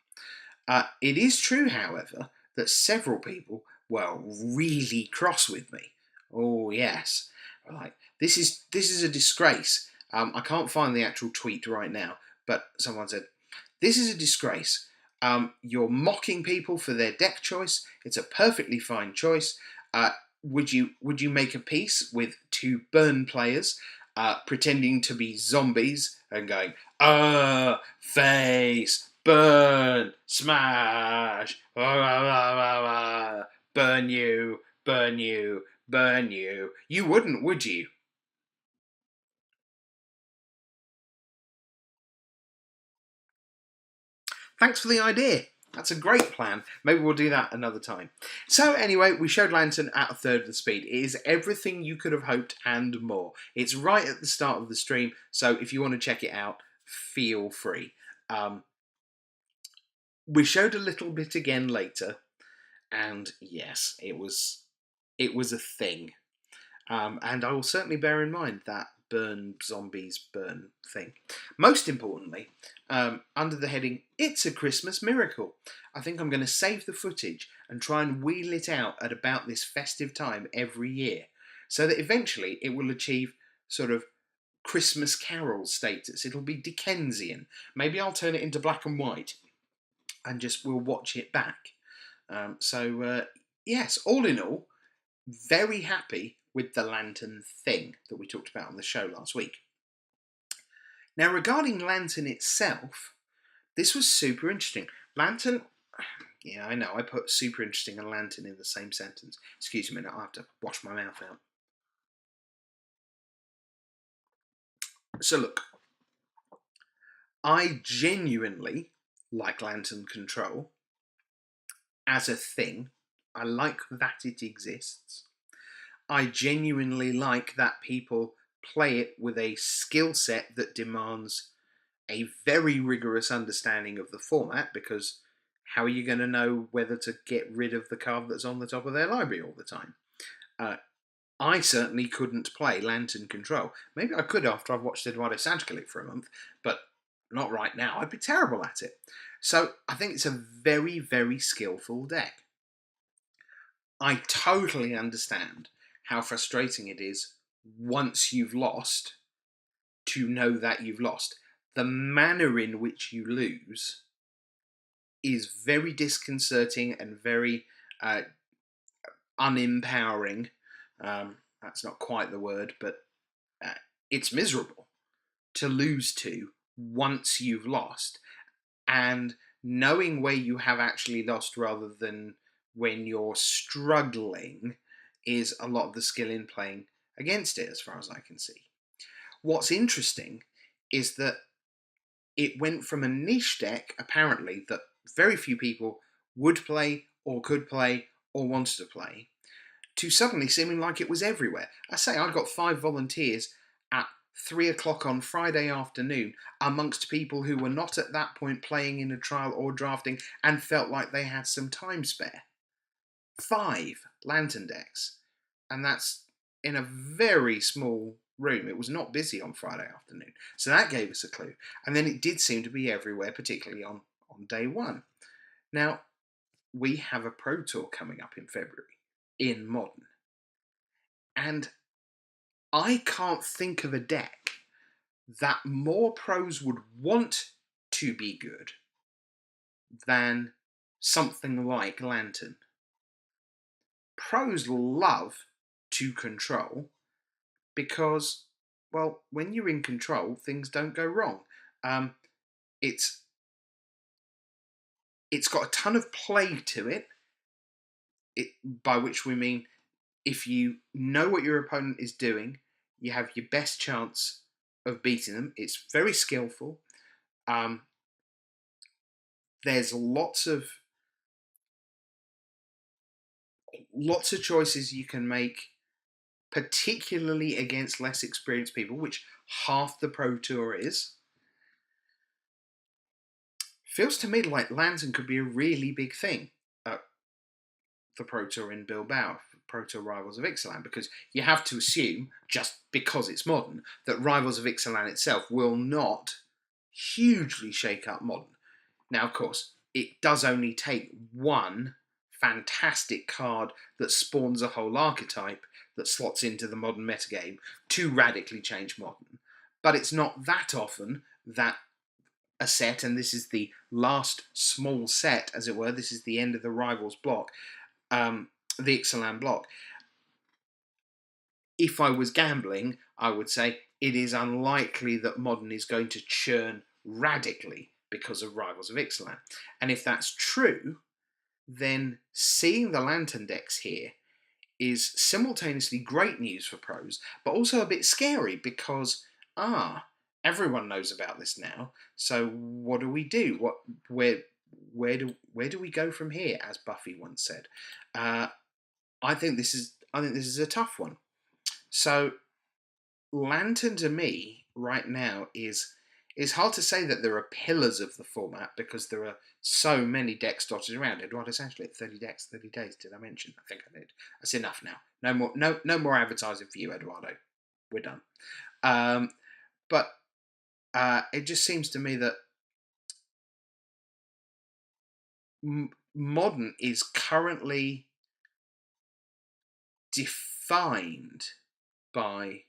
It is true, however, that several people were really cross with me. Oh yes, like this is a disgrace. I can't find the actual tweet right now, but someone said, "This is a disgrace. You're mocking people for their deck choice. It's a perfectly fine choice. Would you make a piece with two burn players pretending to be zombies and going, face, burn, smash, burn you, burn you, burn you? You wouldn't, would you?" Thanks for the idea. That's a great plan. Maybe we'll do that another time. So anyway, we showed Lantern at a third of the speed. It is everything you could have hoped and more. It's right at the start of the stream, so if you want to check it out, feel free. We showed a little bit again later, and yes, it was a thing. And I will certainly bear in mind that burn zombies burn thing. Most importantly, under the heading "It's a Christmas Miracle," I think I'm going to save the footage and try and wheel it out at about this festive time every year, so that eventually it will achieve sort of Christmas Carol status. It'll be Dickensian. Maybe I'll turn it into black and white and just we'll watch it back. Yes, all in all, very happy with the Lantern thing that we talked about on the show last week. Now, regarding Lantern itself, this was super interesting. Lantern, yeah, I know, I put super interesting and Lantern in the same sentence. Excuse me, I have to wash my mouth out. So, look, I genuinely like Lantern Control as a thing. I like that it exists. I genuinely like that people play it with a skill set that demands a very rigorous understanding of the format, because how are you going to know whether to get rid of the card that's on the top of their library all the time? I certainly couldn't play Lantern Control. Maybe I could after I've watched Eduardo Sanchez for a month, but not right now. I'd be terrible at it. So I think it's a very, very skillful deck. I totally understand how frustrating it is once you've lost to know that you've lost. The manner in which you lose is very disconcerting and very unempowering. That's not quite the word, but uh, it's miserable to lose to once you've lost. And knowing where you have actually lost rather than when you're struggling is a lot of the skill in playing against it, as far as I can see. What's interesting is that it went from a niche deck, apparently, that very few people would play or could play or wanted to play, to suddenly seeming like it was everywhere. I say I got 5 volunteers at 3 o'clock on Friday afternoon amongst people who were not at that point playing in a trial or drafting and felt like they had some time spare. 5 Lantern decks. And that's in a very small room. It was not busy on Friday afternoon. So that gave us a clue. And then it did seem to be everywhere, particularly on day one. Now, we have a Pro Tour coming up in February in Modern. And I can't think of a deck that more pros would want to be good than something like Lantern. Pros love to control because, well, when you're in control, things don't go wrong. It's got a ton of play to it, by which we mean if you know what your opponent is doing, you have your best chance of beating them. It's very skillful. There's lots of choices you can make, particularly against less experienced people, which half the Pro Tour is. Feels to me like Lantern could be a really big thing at the Pro Tour in Bilbao. Proto Rivals of Ixalan, because you have to assume, just because it's modern, that Rivals of Ixalan itself will not hugely shake up modern. Now, of course, it does only take one fantastic card that spawns a whole archetype that slots into the modern metagame to radically change modern. But it's not that often that a set, and this is the last small set, as it were, this is the end of the Rivals block, the Ixalan block. If I was gambling, I would say it is unlikely that modern is going to churn radically because of Rivals of Ixalan. And if that's true, then seeing the Lantern decks here is simultaneously great news for pros, but also a bit scary because, everyone knows about this now. So what do we do? Where do we go from here? As Buffy once said. I think this is a tough one. So Lantern to me right now is. It's hard to say that there are pillars of the format because there are so many decks dotted around. Eduardo's actually at 30 decks, 30 days. Did I mention? I think I did. That's enough now. No more advertising for you, Eduardo. We're done. But it just seems to me that modern is currently defined by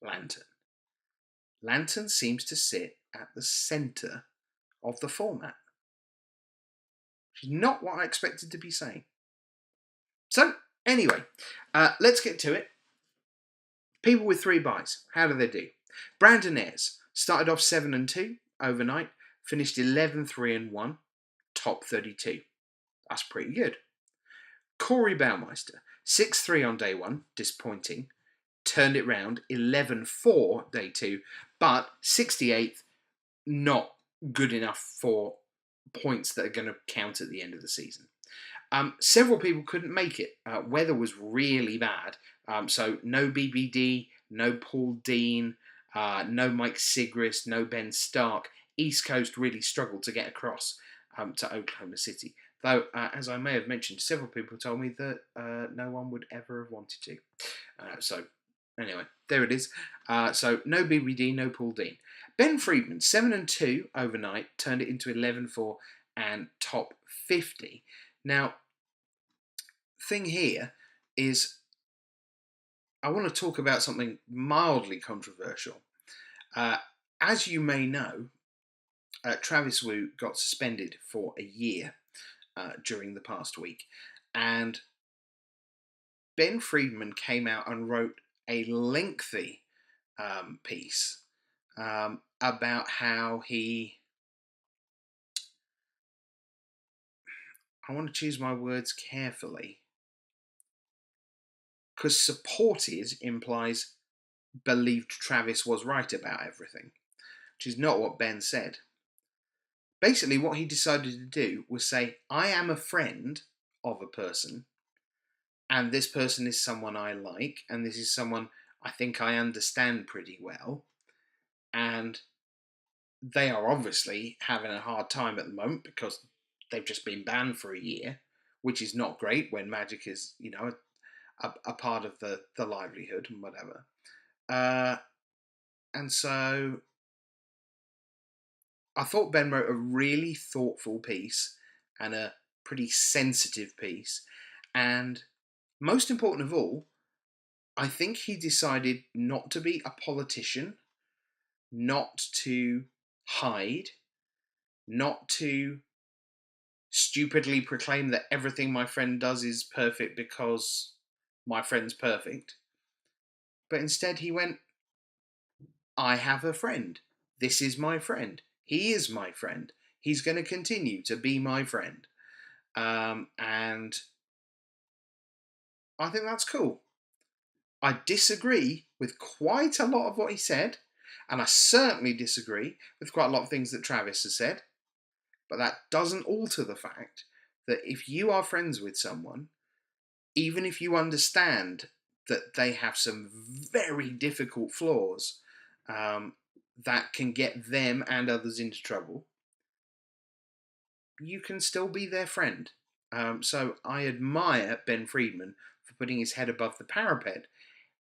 Lantern. Lantern seems to sit at the centre of the format. Which is not what I expected to be saying. So, anyway, let's get to it. People with 3 buys, how do they do? Brandon Ayres started off 7-2 overnight, finished 11-3-1, top 32. That's pretty good. Corey Baumeister, 6-3 on day 1, disappointing. Turned it round, 11-4 day 2, but 68th, not good enough for points that are going to count at the end of the season. Several people couldn't make it. Weather was really bad, so no BBD, no Paul Dean, no Mike Sigrist, no Ben Stark. East Coast really struggled to get across to Oklahoma City. Though, as I may have mentioned, several people told me that no one would ever have wanted to. So, anyway, there it is. So, no BBD, no Paul Dean. Ben Friedman, 7-2 overnight, turned it into 11-4 and top 50. Now, thing here is I want to talk about something mildly controversial. As you may know, Travis Wu got suspended for a year during the past week, and Ben Friedman came out and wrote a lengthy piece about how I want to choose my words carefully, because supported implies believed Travis was right about everything, which is not what Ben said. Basically, what he decided to do was say, I am a friend of a person, and this person is someone I like, and this is someone I think I understand pretty well, and they are obviously having a hard time at the moment because they've just been banned for a year, which is not great when Magic is, a part of the livelihood and whatever. And so I thought Ben wrote a really thoughtful piece and a pretty sensitive piece. And most important of all, I think he decided not to be a politician, not to hide, not to stupidly proclaim that everything my friend does is perfect because my friend's perfect. But instead he went, I have a friend. This is my friend. He is my friend. He's going to continue to be my friend. And I think that's cool. I disagree with quite a lot of what he said, and I certainly disagree with quite a lot of things that Travis has said, but that doesn't alter the fact that if you are friends with someone, even if you understand that they have some very difficult flaws that can get them and others into trouble, you can still be their friend. So I admire Ben Friedman for putting his head above the parapet,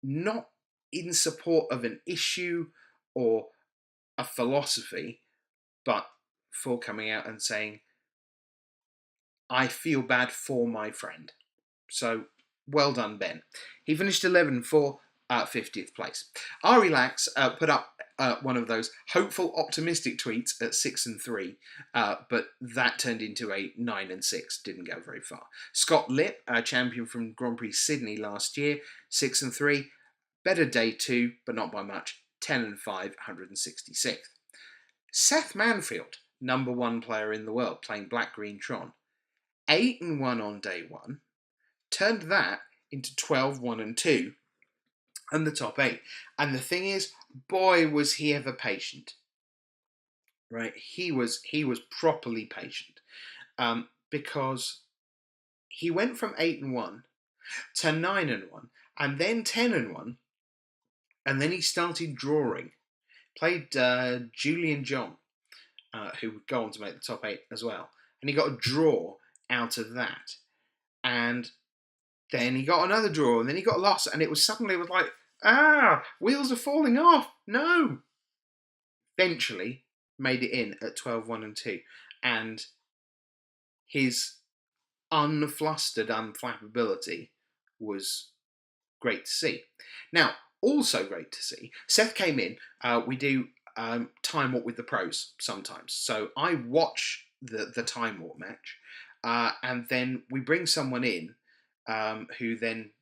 not in support of an issue or a philosophy, but for coming out and saying, I feel bad for my friend. So well done, Ben. He finished 11 for 50th place. Ari Lax put up one of those hopeful, optimistic tweets at 6 and 3, but that turned into a 9 and 6. Didn't go very far. Scott Lipp, champion from Grand Prix Sydney last year, 6 and 3. Better day 2, but not by much. 10 and 5, 166th. Seth Manfield, number 1 player in the world, playing Black Green Tron, 8 and 1 on day 1. Turned that into 12, 1 and 2 and the top 8. And the thing is, boy, was he ever patient. Right? He was properly patient. Because he went from 8 and 1 to 9 and 1 and then 10 and 1, and then he started drawing. Played Julian John, who would go on to make the top 8 as well. And he got a draw out of that. And then he got another draw, and then he got lost, and it was like, wheels are falling off. No. Eventually made it in at 12, 1 and 2. And his unflustered unflappability was great to see. Now, also great to see, Seth came in. We do Time Warp with the pros sometimes. So I watch the Time Warp match, and then we bring someone in who then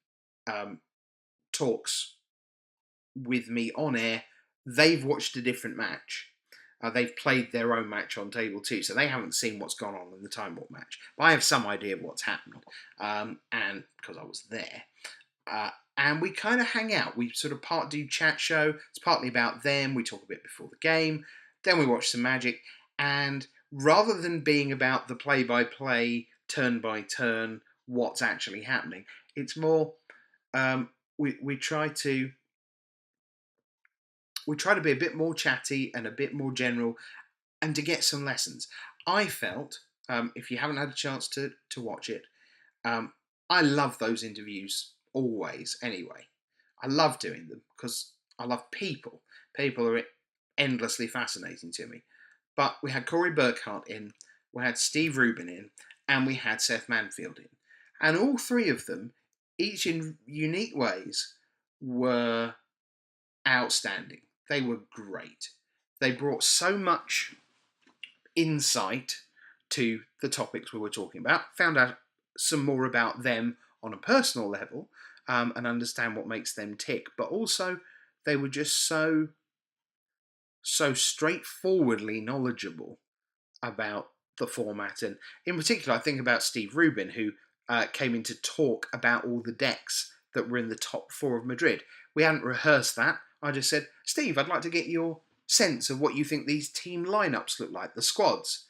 talks with me on air. They've watched a different match. They've played their own match on table 2, so they haven't seen what's gone on in the Time Warp match. But I have some idea of what's happened, and because I was there. And we kind of hang out. We sort of do chat show. It's partly about them. We talk a bit before the game. Then we watch some Magic. And rather than being about the play-by-play, turn-by-turn, what's actually happening, it's more we try to be a bit more chatty and a bit more general, and to get some lessons. I felt, if you haven't had a chance to watch it, I love those interviews always anyway. I love doing them because I love people. People are endlessly fascinating to me. But we had Corey Burkhart in, we had Steve Rubin in, and we had Seth Manfield in. And all three of them, each in unique ways, were outstanding. They were great. They brought so much insight to the topics we were talking about, found out some more about them on a personal level, and understand what makes them tick. But also, they were just so straightforwardly knowledgeable about the format. And in particular, I think about Steve Rubin, who came in to talk about all the decks that were in the top 4 of Madrid. We hadn't rehearsed that. I just said, Steve, I'd like to get your sense of what you think these team lineups look like, the squads.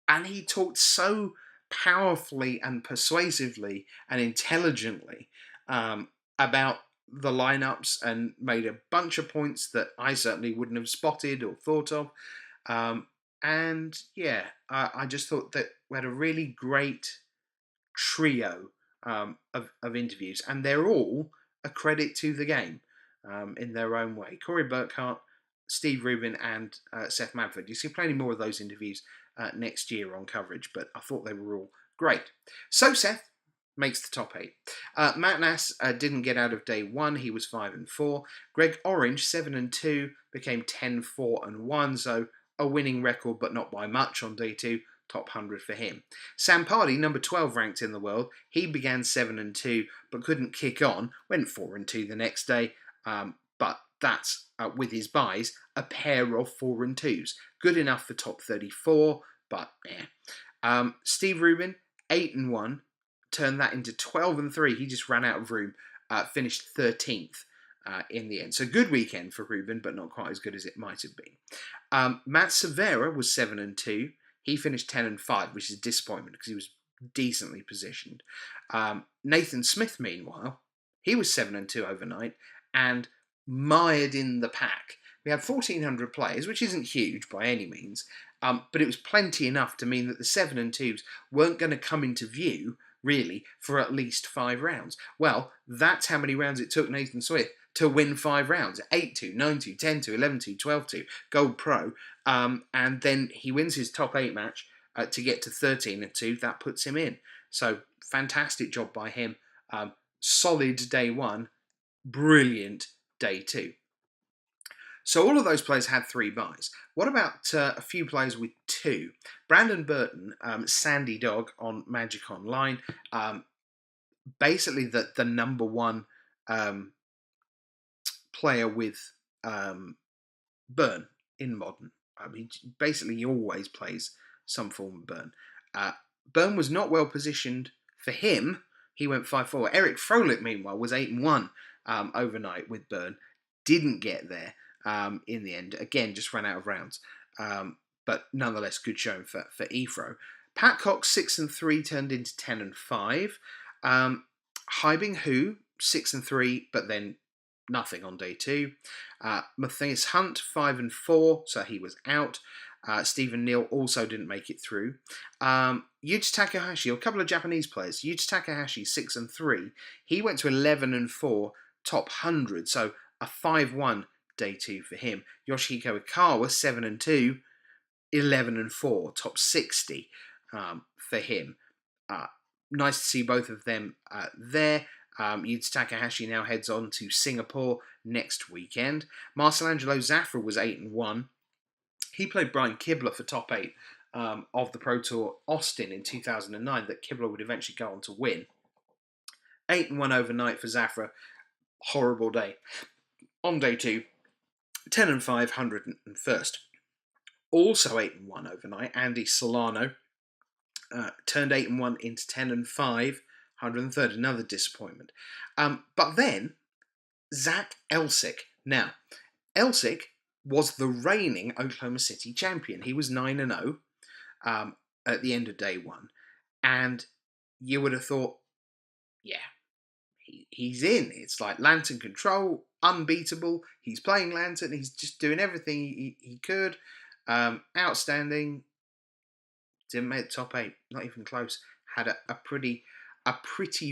And he talked so powerfully and persuasively and intelligently about the lineups, and made a bunch of points that I certainly wouldn't have spotted or thought of. And yeah, I just thought that we had a really great trio of interviews, and they're all a credit to the game in their own way. Corey Burkhart, Steve Rubin, and Seth Manford. You see plenty more of those interviews next year on coverage, but I thought they were all great. So Seth makes the top 8. Matt Nass didn't get out of day 1. He was 5 and 4. Greg Orange, 7 and 2, became 10, 4 and 1. So a winning record, but not by much on day 2. Top 100 for him. Sam Pardy, number 12 ranked in the world. He began 7 and 2, but couldn't kick on. Went 4 and 2 the next day. But that's, with his buys, a pair of 4 and 2s. Good enough for top 34, but Steve Rubin, 8 and 1. Turned that into 12 and 3. He just ran out of room. Finished 13th in the end. So good weekend for Rubin, but not quite as good as it might have been. Matt Severa was 7 and 2. He finished 10 and 5, which is a disappointment because he was decently positioned. Nathan Smith, meanwhile, he was 7 and 2 overnight and mired in the pack We had 1,400 players, which isn't huge by any means, but it was plenty enough to mean that the 7 and 2s weren't going to come into view, really, for at least 5 rounds. Well, that's how many rounds it took Nathan Swift to win 5 rounds. 8-2, 9-2, 10-2, 11-2, 12-2, Gold Pro. And then he wins his top 8 match to get to 13 and 2. That puts him in. So, fantastic job by him. Solid day 1, brilliant day 2. So all of those players had 3 buys. What about a few players with 2? Brandon Burton, Sandy Dog on Magic Online, basically the number 1 player with burn in Modern. He always plays some form of burn. Burn was not well positioned for him. He went 5-4. Eric Froelich, meanwhile, was 8-1 overnight with burn. Didn't get there in the end. Again, just ran out of rounds. But nonetheless, good showing for Efro. Pat Cox, 6-3, turned into 10-5. Hybing Hu, 6-3, but then nothing on day 2. Matthias Hunt, 5-4, so he was out. Stephen Neal also didn't make it through. Yuta Takahashi, a couple of Japanese players. Yuta Takahashi, 6-3. He went to 11-4, top 100, so a 5-1 day 2 for him. Yoshihiko Ikawa, 7-2, 11-4, top 60 for him. Nice to see both of them there. Yuta Takahashi now heads on to Singapore next weekend. Marcelangelo Zafra was 8-1. He played Brian Kibler for top 8 of the Pro Tour Austin in 2009 that Kibler would eventually go on to win. 8-1 overnight for Zafra. Horrible day. On day 2, 10-5, 101st. Also 8-1 overnight, Andy Solano turned 8-1 into 10-5, 103rd. Another disappointment. But then, Zach Elsick. Now, Elsick was the reigning Oklahoma City champion. He was 9-0 at the end of day 1. And you would have thought, yeah, he's in. It's like Lantern Control, unbeatable. He's playing Lantern. He's just doing everything he could. Outstanding. Didn't make the top 8. Not even close. Had a pretty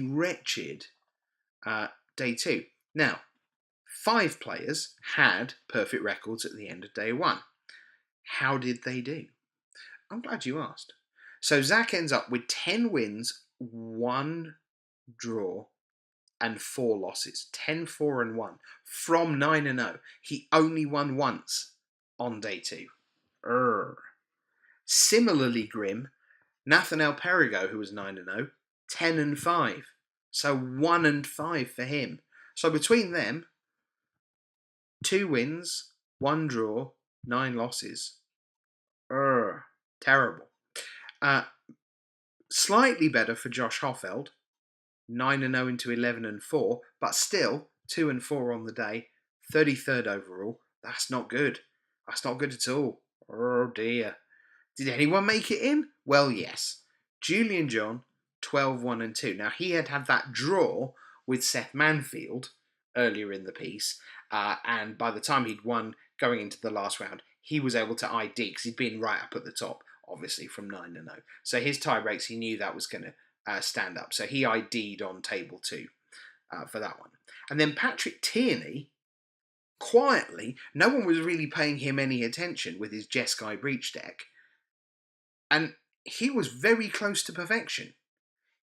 wretched day 2. Now, 5 players had perfect records at the end of day 1. How did they do? I'm glad you asked. So Zach ends up with 10 wins, 1 draw, and 4 losses. 10-4-1 from 9-0. He only won once on day 2. Similarly grim, Nathaniel Perigo, who was 9-0, 10-5. So 1-5 for him. So between them, 2 wins, 1 draw, 9 losses. Terrible. Slightly better for Josh Hoffeld, 9-0 into 11-4, but still 2-4 on the day, 33rd overall. That's not good. That's not good at all. Oh dear. Did anyone make it in? Well, yes. Julian John, 12-1-2. Now, he had that draw with Seth Manfield earlier in the piece, and by the time he'd won going into the last round, he was able to ID, because he'd been right up at the top, obviously, from 9-0. So his tie breaks, he knew that was going to stand up. So he ID'd on table 2 for that one. And then Patrick Tierney, quietly, no one was really paying him any attention with his Jeskai Breach deck. And he was very close to perfection.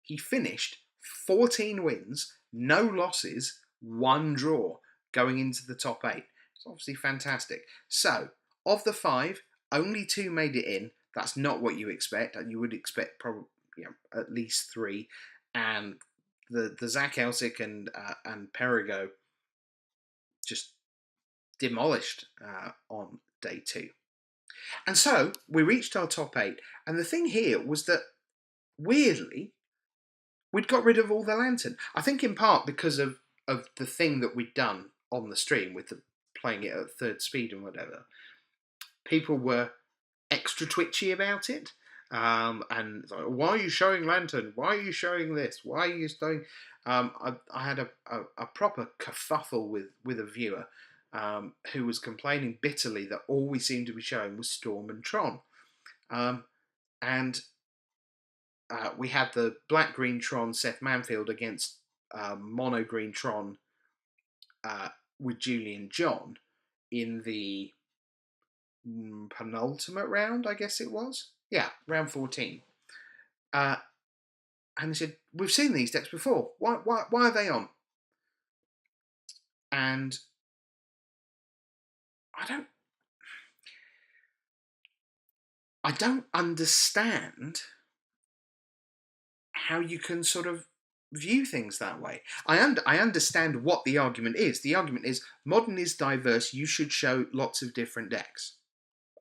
He finished 14 wins, no losses, 1 draw, going into the top 8. It's obviously fantastic. So, of the 5, only 2 made it in. That's not what you expect. You would expect probably at least 3. And the Zach Elsick and Perigo just demolished on day 2. And so we reached our top 8. And the thing here was that, weirdly, we'd got rid of all the Lantern. I think in part because of the thing that we'd done on the stream with playing it at 3rd speed and whatever. People were extra twitchy about it. And like, why are you showing Lantern? Why are you showing this? Why are you showing... I had a proper kerfuffle with a viewer who was complaining bitterly that all we seemed to be showing was Storm and Tron. And we had the Black Green Tron Seth Manfield against Mono Green Tron with Julian John in the penultimate round, I guess it was. Yeah, round 14. And they said, we've seen these decks before. Why are they on? And I don't understand how you can sort of view things that way. I understand what the argument is. The argument is Modern is diverse. You should show lots of different decks.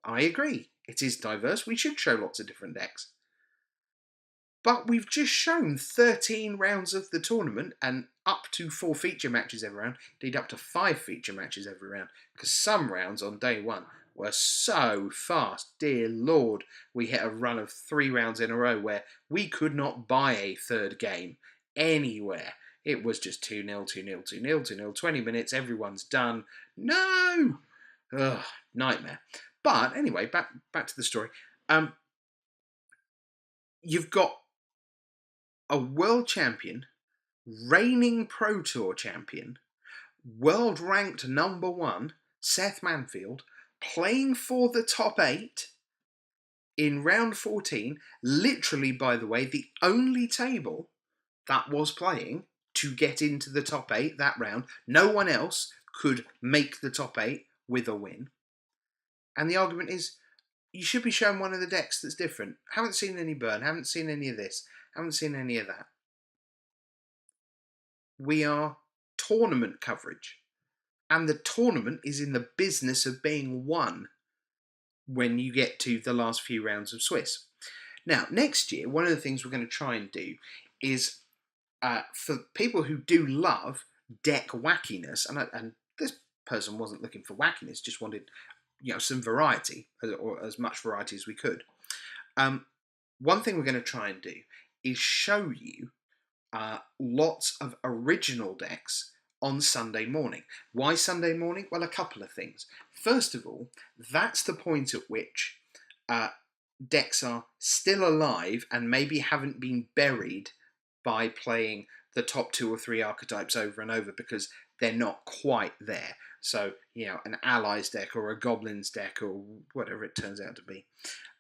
I agree. It is diverse. We should show lots of different decks. But we've just shown 13 rounds of the tournament and up to 4 feature matches every round. Indeed, up to 5 feature matches every round. Because some rounds on day one were so fast. Dear Lord, we hit a run of 3 rounds in a row where we could not buy a third game anywhere. It was just 2-0, 2-0, 2-0, 2-0, 20 minutes, everyone's done. No! Ugh, nightmare. But anyway, back to the story. You've got a world champion, reigning Pro Tour champion, world ranked #1, Seth Manfield, playing for the top 8 in round 14. Literally, by the way, the only table that was playing to get into the top 8 that round. No one else could make the top 8 with a win. And the argument is, you should be showing one of the decks that's different. Haven't seen any burn, haven't seen any of this, haven't seen any of that. We are tournament coverage. And the tournament is in the business of being won when you get to the last few rounds of Swiss. Now, next year, one of the things we're going to try and do is, for people who do love deck wackiness, and this person wasn't looking for wackiness, just wanted some variety, or as much variety as we could. One thing we're going to try and do is show you lots of original decks on Sunday morning. Why Sunday morning? Well, a couple of things. First of all, that's the point at which decks are still alive and maybe haven't been buried by playing the top 2 or 3 archetypes over and over because they're not quite there. So, an Allies deck or a Goblins deck or whatever it turns out to be.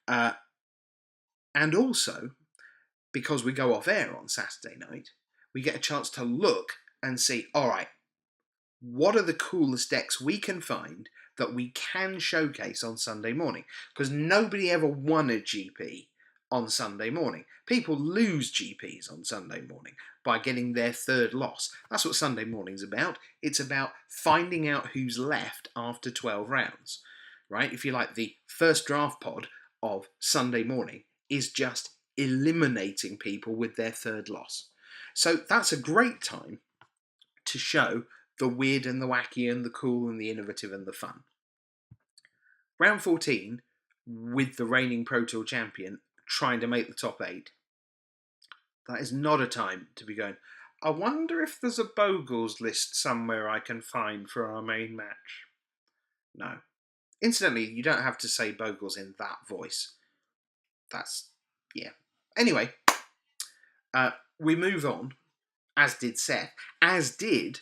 And also, because we go off air on Saturday night, we get a chance to look and see, all right, what are the coolest decks we can find that we can showcase on Sunday morning? Because nobody ever won a GP on Sunday morning. People lose GPs on Sunday morning by getting their third loss. That's what Sunday morning's about. It's about finding out who's left after 12 rounds, right? If you like, the first draft pod of Sunday morning is just eliminating people with their third loss. So that's a great time to show the weird and the wacky and the cool and the innovative and the fun. Round 14, with the reigning Pro Tour champion trying to make the top 8, that is not a time to be going, I wonder if there's a Bogles list somewhere I can find for our main match. No. Incidentally, you don't have to say Bogles in that voice. Anyway, we move on, as did Seth, as did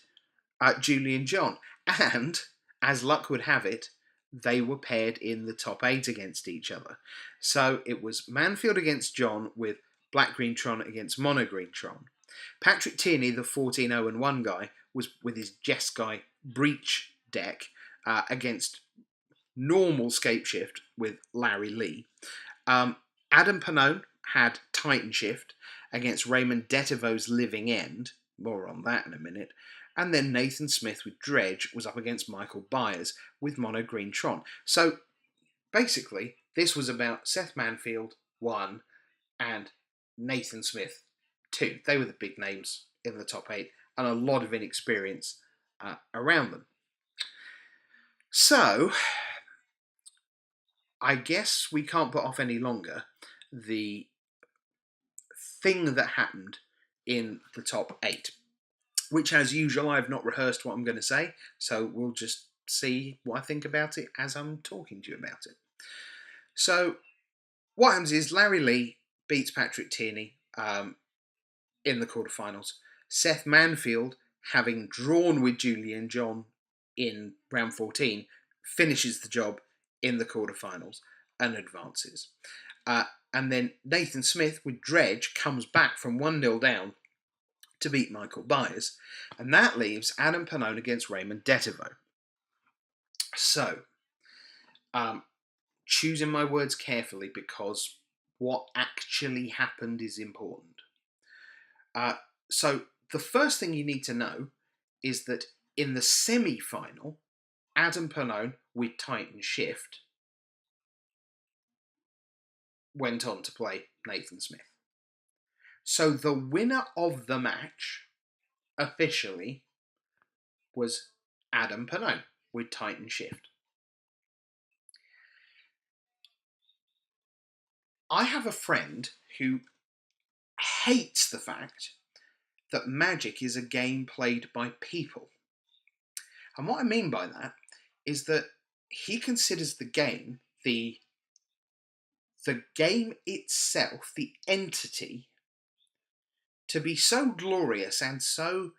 Julian John. And, as luck would have it, they were paired in the top 8 against each other. So it was Manfield against John with Black Green Tron against Mono Green Tron. Patrick Tierney, the 14-0-1 guy, was with his Jeskai Breach deck against normal Scape Shift with Larry Lee. Adam Panone had Titan Shift against Raymond Detivo's Living End. More on that in a minute. And then Nathan Smith with Dredge was up against Michael Byers with Mono Green Tron. So basically, this was about Seth Manfield, 1, and Nathan Smith, 2. They were the big names in the top 8, and a lot of inexperience around them. So, I guess we can't put off any longer the thing that happened in the top 8, which, as usual, I've not rehearsed what I'm going to say, so we'll just see what I think about it as I'm talking to you about it. So what happens is Larry Lee beats Patrick Tierney in the quarterfinals. Seth Manfield, having drawn with Julian John in round 14, finishes the job in the quarterfinals and advances. And then Nathan Smith with Dredge comes back from 1-0 down to beat Michael Byers. And that leaves Adam Pannone against Raymond Dettivo. So, choosing my words carefully because what actually happened is important. So the first thing you need to know is that in the semi-final, Adam Pannone with Titan Shift went on to play Nathan Smith. So the winner of the match officially was Adam Pannone with Titan Shift. I have a friend who hates the fact that Magic is a game played by people. And what I mean by that is that he considers the game, the game itself, the entity, to be so glorious and so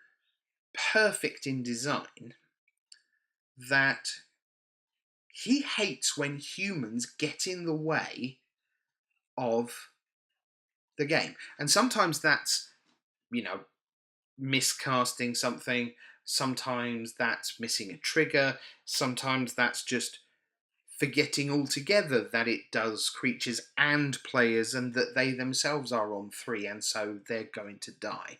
perfect in design that he hates when humans get in the way of the game. And sometimes that's, miscasting something. Sometimes that's missing a trigger. Sometimes that's just forgetting altogether that it does creatures and players and that they themselves are on 3 and so they're going to die.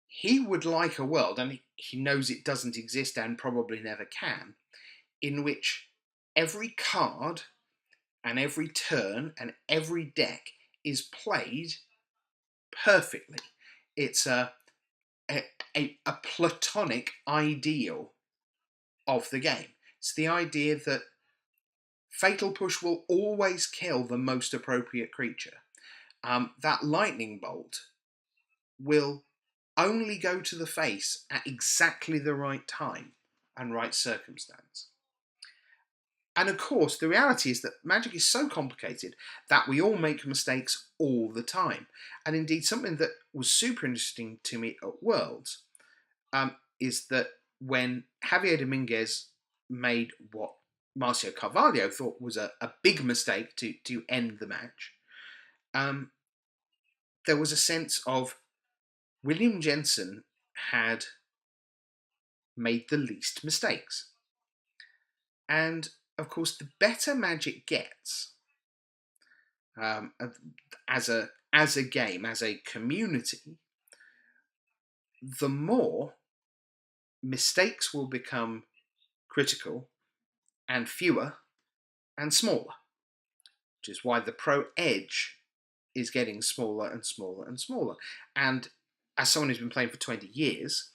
He would like a world, and he knows it doesn't exist and probably never can, in which every card and every turn and every deck is played perfectly. It's a platonic ideal of the game. It's the idea that Fatal Push will always kill the most appropriate creature. That lightning bolt will only go to the face at exactly the right time and right circumstance. And of course, the reality is that Magic is so complicated that we all make mistakes all the time. And indeed, something that was super interesting to me at Worlds is that when Javier Dominguez made what Marcio Carvalho thought was a big mistake to end the match, there was a sense of William Jensen had made the least mistakes. And of course, the better Magic gets as a game, as a community, the more mistakes will become critical and fewer and smaller, which is why the Pro Edge is getting smaller and smaller and smaller. And as someone who's been playing for 20 years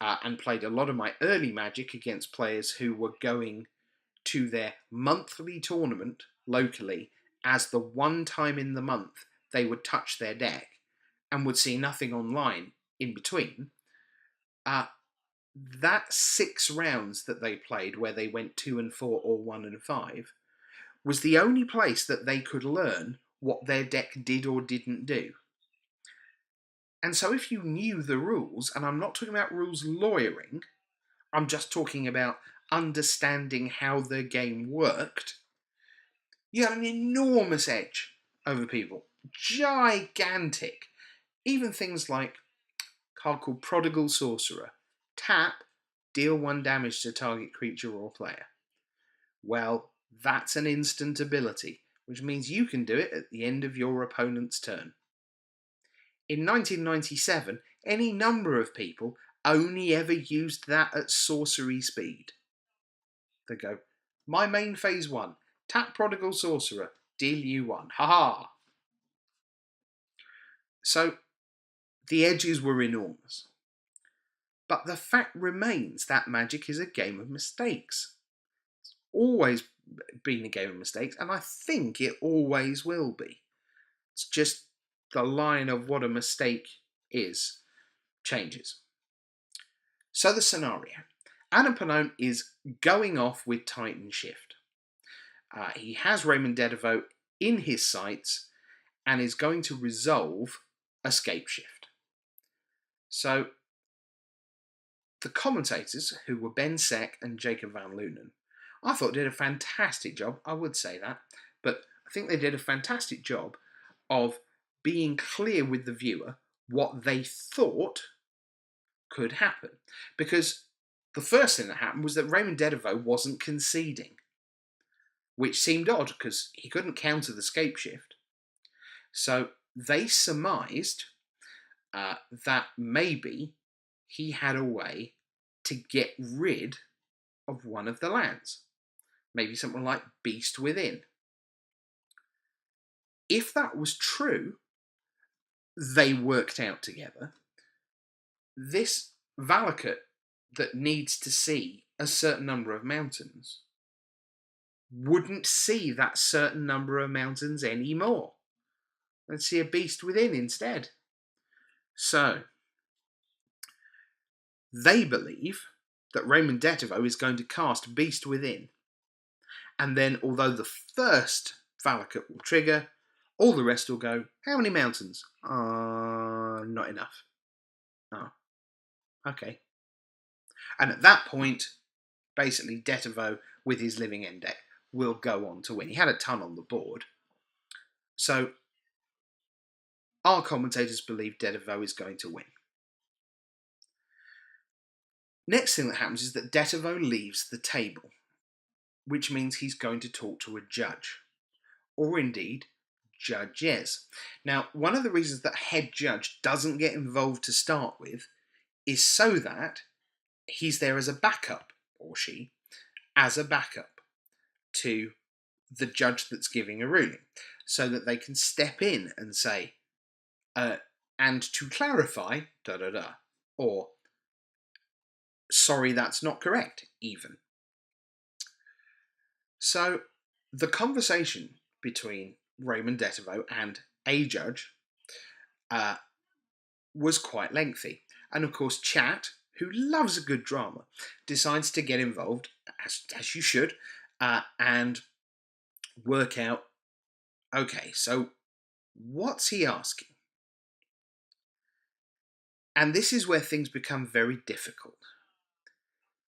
and played a lot of my early Magic against players who were going to their monthly tournament locally as the one time in the month they would touch their deck and would see nothing online in between, that 6 rounds that they played where they went 2 and 4 or 1 and 5 was the only place that they could learn what their deck did or didn't do. And so if you knew the rules, and I'm not talking about rules lawyering, I'm just talking about understanding how the game worked, you had an enormous edge over people. Gigantic. Even things like a card called Prodigal Sorcerer. Tap, deal 1 damage to target creature or player. Well, that's an instant ability, which means you can do it at the end of your opponent's turn. In 1997, any number of people only ever used that at sorcery speed. They go, my main phase 1, tap Prodigal Sorcerer, deal you 1. Ha-ha! So, the edges were enormous. But the fact remains that Magic is a game of mistakes. It's always been a game of mistakes, and I think it always will be. It's just the line of what a mistake is changes. So the scenario. Anapanone is going off with Titan Shift. He has Raymond Dedivo in his sights and is going to resolve Escape Shift. So the commentators, who were Ben Seck and Jacob Van Lunen, I thought did a fantastic job. I would say that, but I think they did a fantastic job of being clear with the viewer what they thought could happen. Because the first thing that happened was that Raymond Dedivo wasn't conceding, which seemed odd because he couldn't counter the escape shift. So they surmised that maybe he had a way to get rid of one of the lands. Maybe something like Beast Within. If that was true, they worked out together. This Valakut that needs to see a certain number of mountains wouldn't see that certain number of mountains anymore and see a Beast Within instead. So, they believe that Raymond Dedivo is going to cast Beast Within, and then although the first Valakut will trigger, all the rest will go, how many mountains? Not enough. Oh, okay. And at that point, basically Dedivo, with his living end deck, will go on to win. He had a ton on the board. So, our commentators believe Dedivo is going to win. Next thing that happens is that Dedivo leaves the table, which means he's going to talk to a judge, or indeed judges. Now, one of the reasons that head judge doesn't get involved to start with is so that he's there as a backup, or she, as a backup to the judge that's giving a ruling, so that they can step in and say, and to clarify, or sorry, that's not correct, even. So the conversation between Raymond Dedivo and a judge was quite lengthy. And of course, Chat, who loves a good drama, decides to get involved, as you should, and work out, okay, so what's he asking? And this is where things become very difficult,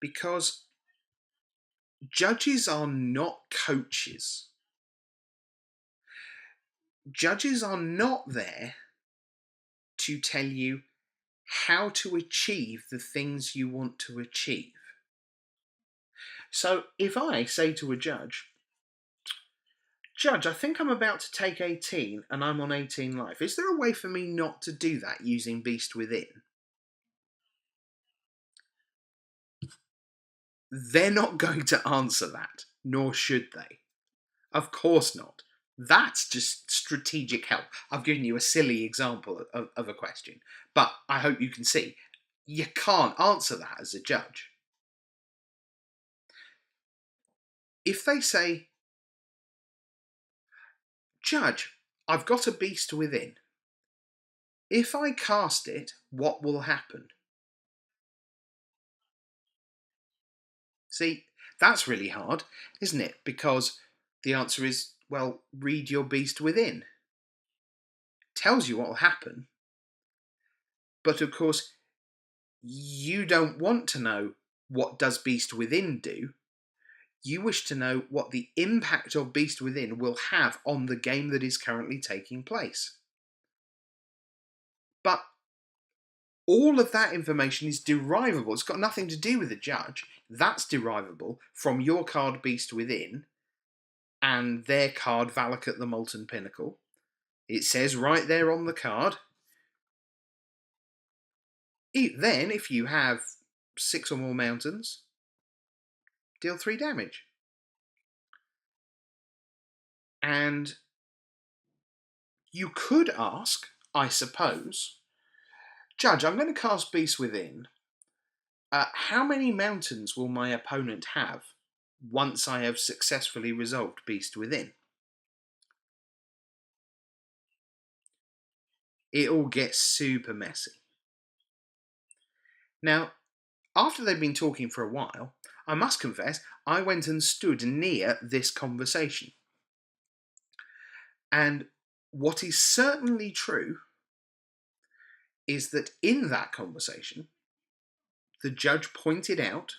because judges are not coaches. Judges are not there to tell you how to achieve the things you want to achieve. So if I say to a judge, Judge, I think I'm about to take 18 and I'm on 18 life. Is there a way for me not to do that using Beast Within? They're not going to answer that, nor should they. Of course not. That's just strategic help. I've given you a silly example of a question, but I hope you can see you can't answer that as a judge. If they say, Judge, I've got a Beast Within. If I cast it, what will happen? See, that's really hard, isn't it? Because the answer is, well, read your Beast Within. Tells you what will happen. But of course, you don't want to know what does Beast Within do. You wish to know what the impact of Beast Within will have on the game that is currently taking place. But all of that information is derivable. It's got nothing to do with the judge. That's derivable from your card Beast Within and their card Valakut the Molten Pinnacle. It says right there on the card. Then, if you have 6 or more mountains, deal 3 damage. And you could ask, I suppose, Judge, I'm going to cast Beast Within. How many mountains will my opponent have once I have successfully resolved Beast Within? It all gets super messy. Now, after they'd been talking for a while, I must confess, I went and stood near this conversation. And what is certainly true is that in that conversation, the judge pointed out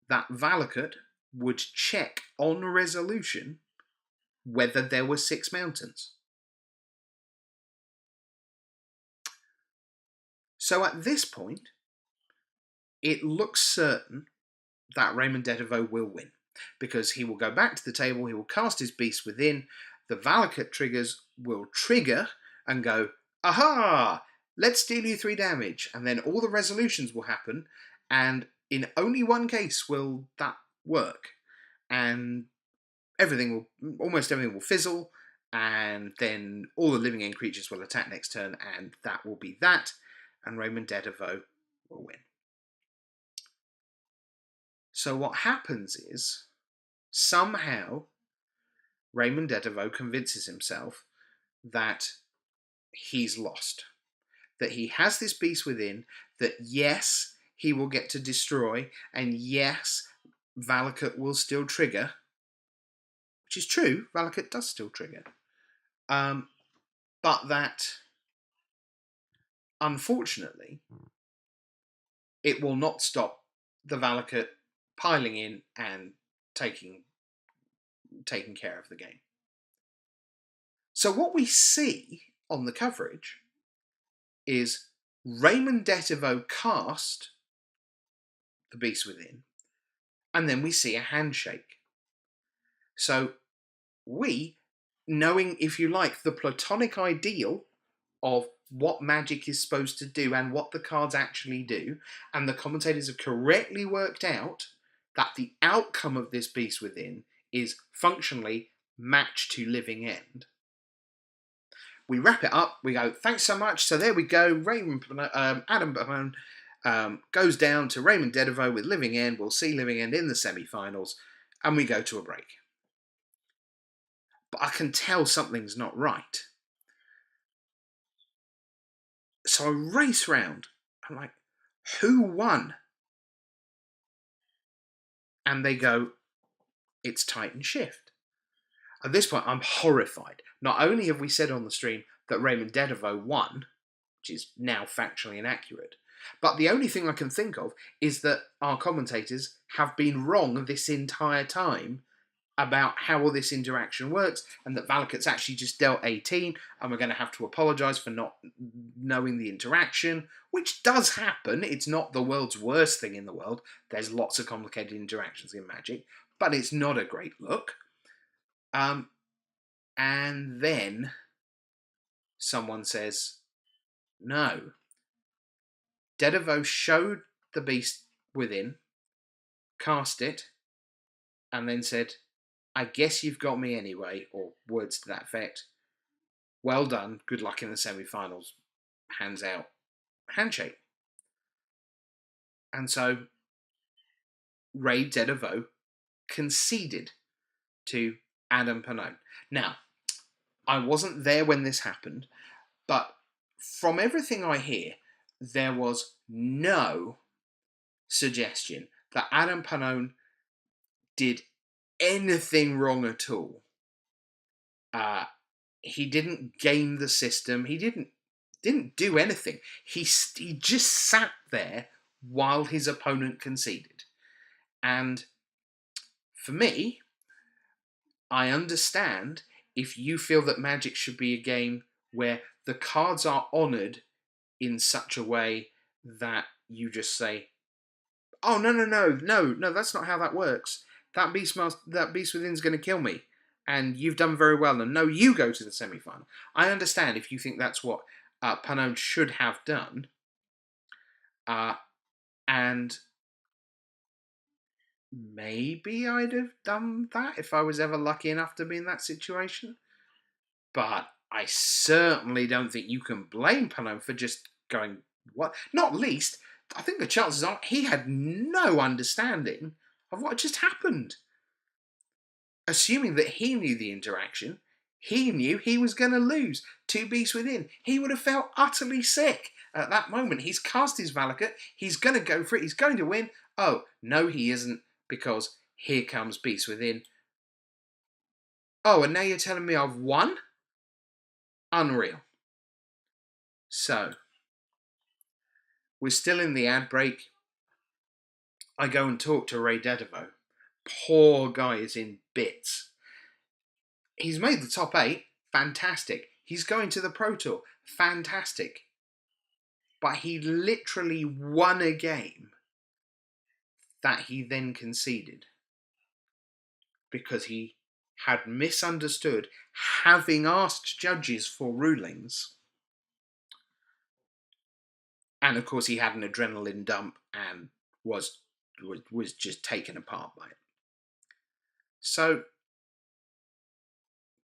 that Valakut would check on resolution whether there were 6 mountains. So at this point, it looks certain that Raymond Dedivo will win, because he will go back to the table, he will cast his beast within, the Valakut triggers will trigger and go, aha, let's deal you 3 damage, and then all the resolutions will happen, and in only one case will that work, and almost everything will fizzle, and then all the living end creatures will attack next turn, and that will be that, and Raymond Dedivo will win. So what happens is, somehow, Raymond Dedivo convinces himself that he's lost. That he has this beast within, that yes, he will get to destroy, and yes, Valakut will still trigger. Which is true, Valakut does still trigger. But that, unfortunately, it will not stop the Valakut piling in and taking care of the game. So what we see on the coverage is Raymond Dedivo cast the Beast Within, and then we see a handshake. So we, knowing, if you like, the platonic ideal of what magic is supposed to do and what the cards actually do, and the commentators have correctly worked out that the outcome of this Beast Within is functionally matched to Living End. We wrap it up, we go, thanks so much, so there we go, Adam Panone goes down to Raymond Dedivo with Living End, we'll see Living End in the semi-finals, and we go to a break. But I can tell something's not right. So I race round, I'm like, who won? And they go, it's Titan Shift. At this point, I'm horrified. Not only have we said on the stream that Raymond Dedivo won, which is now factually inaccurate, but the only thing I can think of is that our commentators have been wrong this entire time about how all this interaction works, and that Valakut's actually just dealt 18, and we're going to have to apologise for not knowing the interaction, which does happen. It's not the world's worst thing in the world. There's lots of complicated interactions in Magic, but it's not a great look. And then someone says, no. Dedivo showed the Beast Within, cast it, and then said, I guess you've got me anyway, or words to that effect. Well done, good luck in the semi-finals. Hands out. Handshake. And so Ray Dedivo conceded to Adam Panone. Now, I wasn't there when this happened, but from everything I hear, there was no suggestion that Adam Panone did anything wrong at all. He didn't game the system. He didn't do anything. He just sat there while his opponent conceded. And for me, I understand if you feel that Magic should be a game where the cards are honoured in such a way that you just say, oh, no, that's not how that works. That Beast Within's going to kill me. And you've done very well, and no, you go to the semi-final. I understand if you think that's what Panone should have done. And maybe I'd have done that if I was ever lucky enough to be in that situation. But I certainly don't think you can blame Panone for just going, what? Not least, I think the chances are he had no understanding of what just happened. Assuming that he knew the interaction, he knew he was going to lose 2 Beasts Within. He would have felt utterly sick. At that moment, he's cast his Valakut, he's going to go for it, he's going to win. Oh, no, he isn't, because here comes Beast Within. Oh, and now you're telling me I've won? Unreal. So, we're still in the ad break. I go and talk to Ray Dedevo. Poor guy is in bits. He's made the top 8. Fantastic. He's going to the Pro Tour. Fantastic. But he literally won a game that he then conceded because he had misunderstood, having asked judges for rulings. And of course, he had an adrenaline dump and was just taken apart by it. So,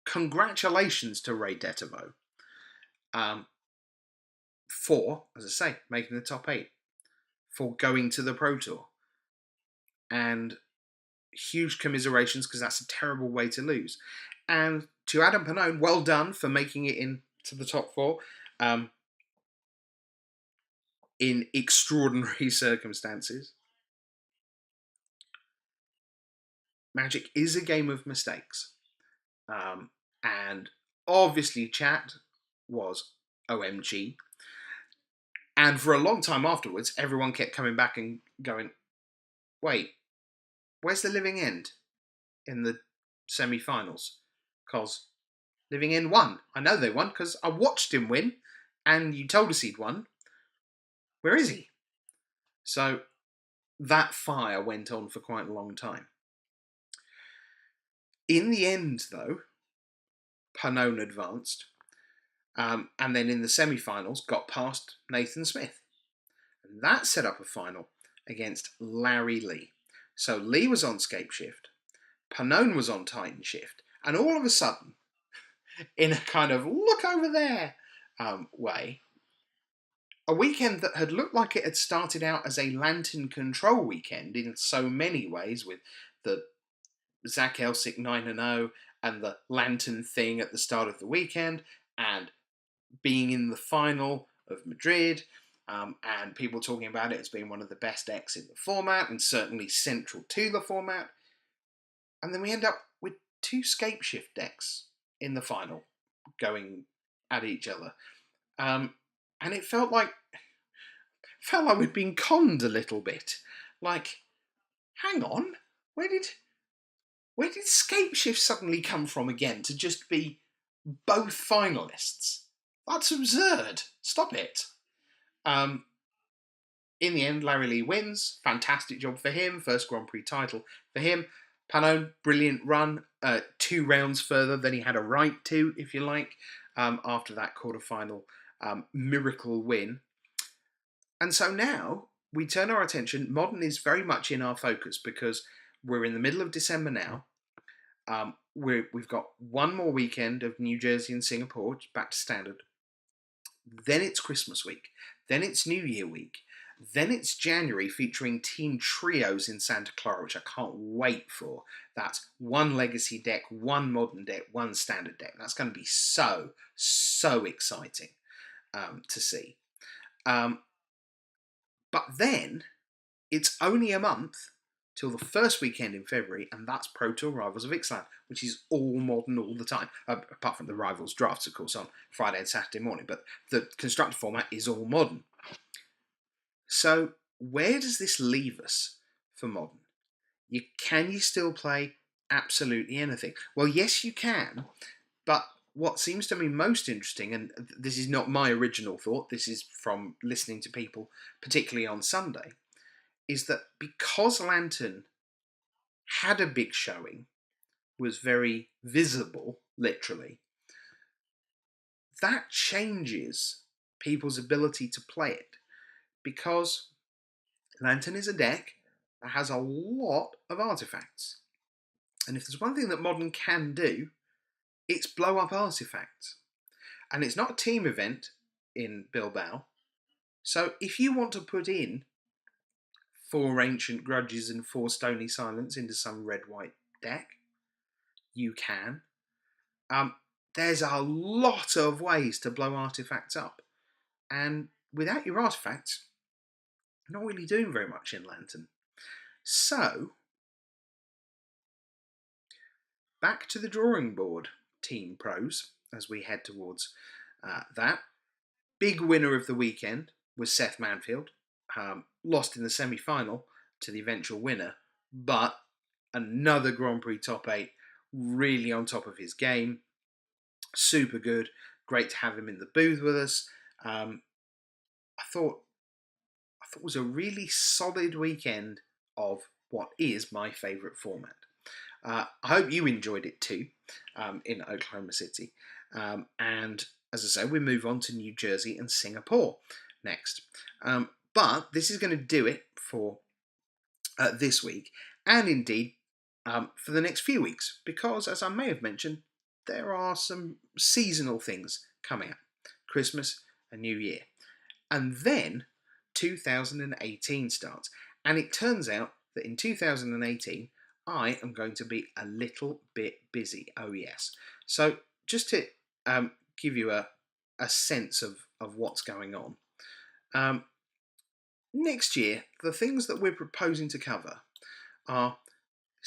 congratulations to Ray Dedevo for, as I say, making the top 8, for going to the Pro Tour. And huge commiserations, because that's a terrible way to lose. And to Adam Pannone, well done for making it into the top 4 in extraordinary circumstances. Magic is a game of mistakes. And obviously chat was OMG. And for a long time afterwards, everyone kept coming back and going, wait, where's the Living End in the semi-finals? Because Living End won. I know they won because I watched him win and you told us he'd won. Where is he? So that fire went on for quite a long time. In the end, though, Pannone advanced, and then in the semi-finals got past Nathan Smith. And that set up a final against Larry Lee. So Lee was on Scape Shift, Pannone was on Titan Shift, and all of a sudden, in a kind of look over there way, a weekend that had looked like it had started out as a Lantern Control weekend in so many ways, with the Zach Elsick 9-0 and the Lantern thing at the start of the weekend, and being in the final of Madrid, and people talking about it as being one of the best decks in the format, and certainly central to the format. And then we end up with 2 Scape Shift decks in the final going at each other. And it felt like we'd been conned a little bit. Like, hang on, where did Scape Shift suddenly come from again to just be both finalists? That's absurd. Stop it. In the end, Larry Lee wins. Fantastic job for him. First Grand Prix title for him. Pannone, brilliant run. 2 rounds further than he had a right to, if you like, after that quarterfinal miracle win. And so now we turn our attention. Modern is very much in our focus because we're in the middle of December now. We've got one more weekend of New Jersey and Singapore, back to standard. Then it's Christmas week. Then it's New Year week. Then it's January, featuring team trios in Santa Clara, which I can't wait for. That's 1 legacy deck, 1 modern deck, 1 standard deck. That's going to be so exciting to see. But then it's only a month till the first weekend in February, and that's Pro Tour Rivals of Ixalan, which is all modern all the time, apart from the Rivals drafts, of course, on Friday and Saturday morning, but the constructed format is all modern. So where does this leave us for modern? Can you still play absolutely anything? Well, yes, you can, but what seems to me most interesting, and this is not my original thought, this is from listening to people, particularly on Sunday, is that because Lantern had a big showing, was very visible, literally, that changes people's ability to play it. Because Lantern is a deck that has a lot of artifacts. And if there's one thing that Modern can do, it's blow up artifacts. And it's not a team event in Bilbao. So if you want to put in 4 Ancient Grudges and 4 Stony Silence into some red-white deck, you can. There's a lot of ways to blow artifacts up. And without your artefacts, you're not really doing very much in Lantern. So, back to the drawing board, Team Pros, as we head towards that. Big winner of the weekend was Seth Manfield. Lost in the semi-final to the eventual winner, but another Grand Prix top 8, really on top of his game. Super good. Great to have him in the booth with us. I thought it was a really solid weekend of what is my favourite format. I hope you enjoyed it too in Oklahoma City. And as I say, we move on to New Jersey and Singapore next. But this is going to do it for this week, and indeed for the next few weeks, because as I may have mentioned, there are some seasonal things coming up. Christmas and New Year. And then 2018 starts. And it turns out that in 2018, I am going to be a little bit busy. Oh, yes. So, just to give you a sense of what's going on, next year, the things that we're proposing to cover are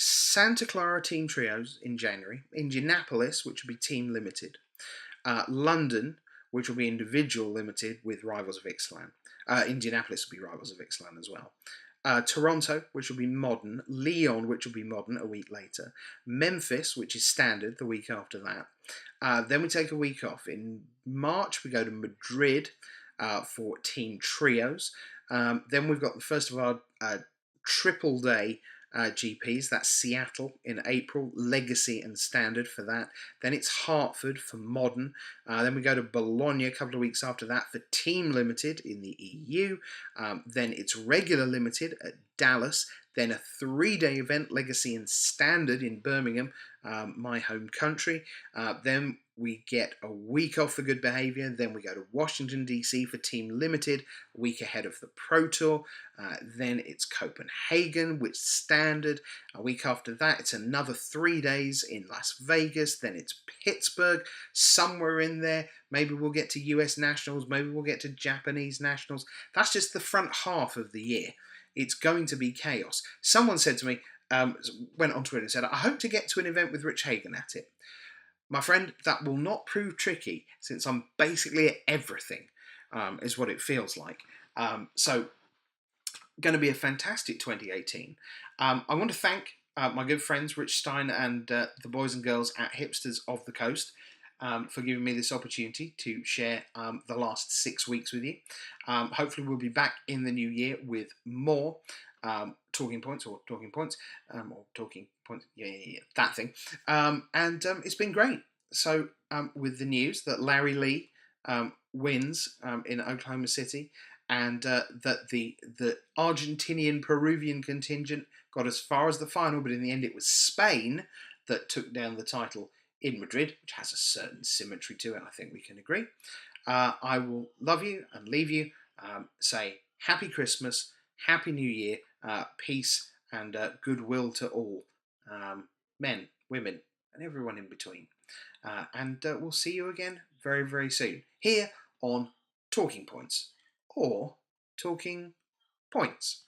Santa Clara Team Trios in January, Indianapolis, which will be Team Limited, London, which will be individual limited with Rivals of Ixalan. Indianapolis will be Rivals of Ixalan as well. Toronto, which will be modern. Lyon, which will be modern a week later. Memphis, which is standard the week after that. Then we take a week off. In March, we go to Madrid for Team Trios. Then we've got the first of our triple day GPs. That's Seattle in April, Legacy and Standard for that. Then it's Hartford for Modern. Then we go to Bologna a couple of weeks after that for Team Limited in the EU. Then it's Regular Limited at Dallas. Then a 3-day event, Legacy and Standard in Birmingham, my home country. Then we get a week off for good behaviour. Then we go to Washington, D.C. for Team Limited, a week ahead of the Pro Tour. Then it's Copenhagen, which Standard. A week after that, it's another 3 days in Las Vegas. Then it's Pittsburgh, somewhere in there. Maybe we'll get to US Nationals. Maybe we'll get to Japanese Nationals. That's just the front half of the year. It's going to be chaos. Someone said to me, went on Twitter and said, I hope to get to an event with Rich Hagon at it. My friend, that will not prove tricky since I'm basically at everything, is what it feels like. So, going to be a fantastic 2018. I want to thank my good friends Rich Stein and the boys and girls at Hipsters of the Coast for giving me this opportunity to share the last 6 weeks with you. Hopefully we'll be back in the new year with more talking points, yeah, that thing. And it's been great. So with the news that Larry Lee wins in Oklahoma City, and that the Argentinian-Peruvian contingent got as far as the final, but in the end it was Spain that took down the title in Madrid, which has a certain symmetry to it, I think we can agree. I will love you and leave you. Say Happy Christmas, Happy New Year, peace and goodwill to all, men, women, and everyone in between. And we'll see you again very, very soon here on Talking Points or Talking Points.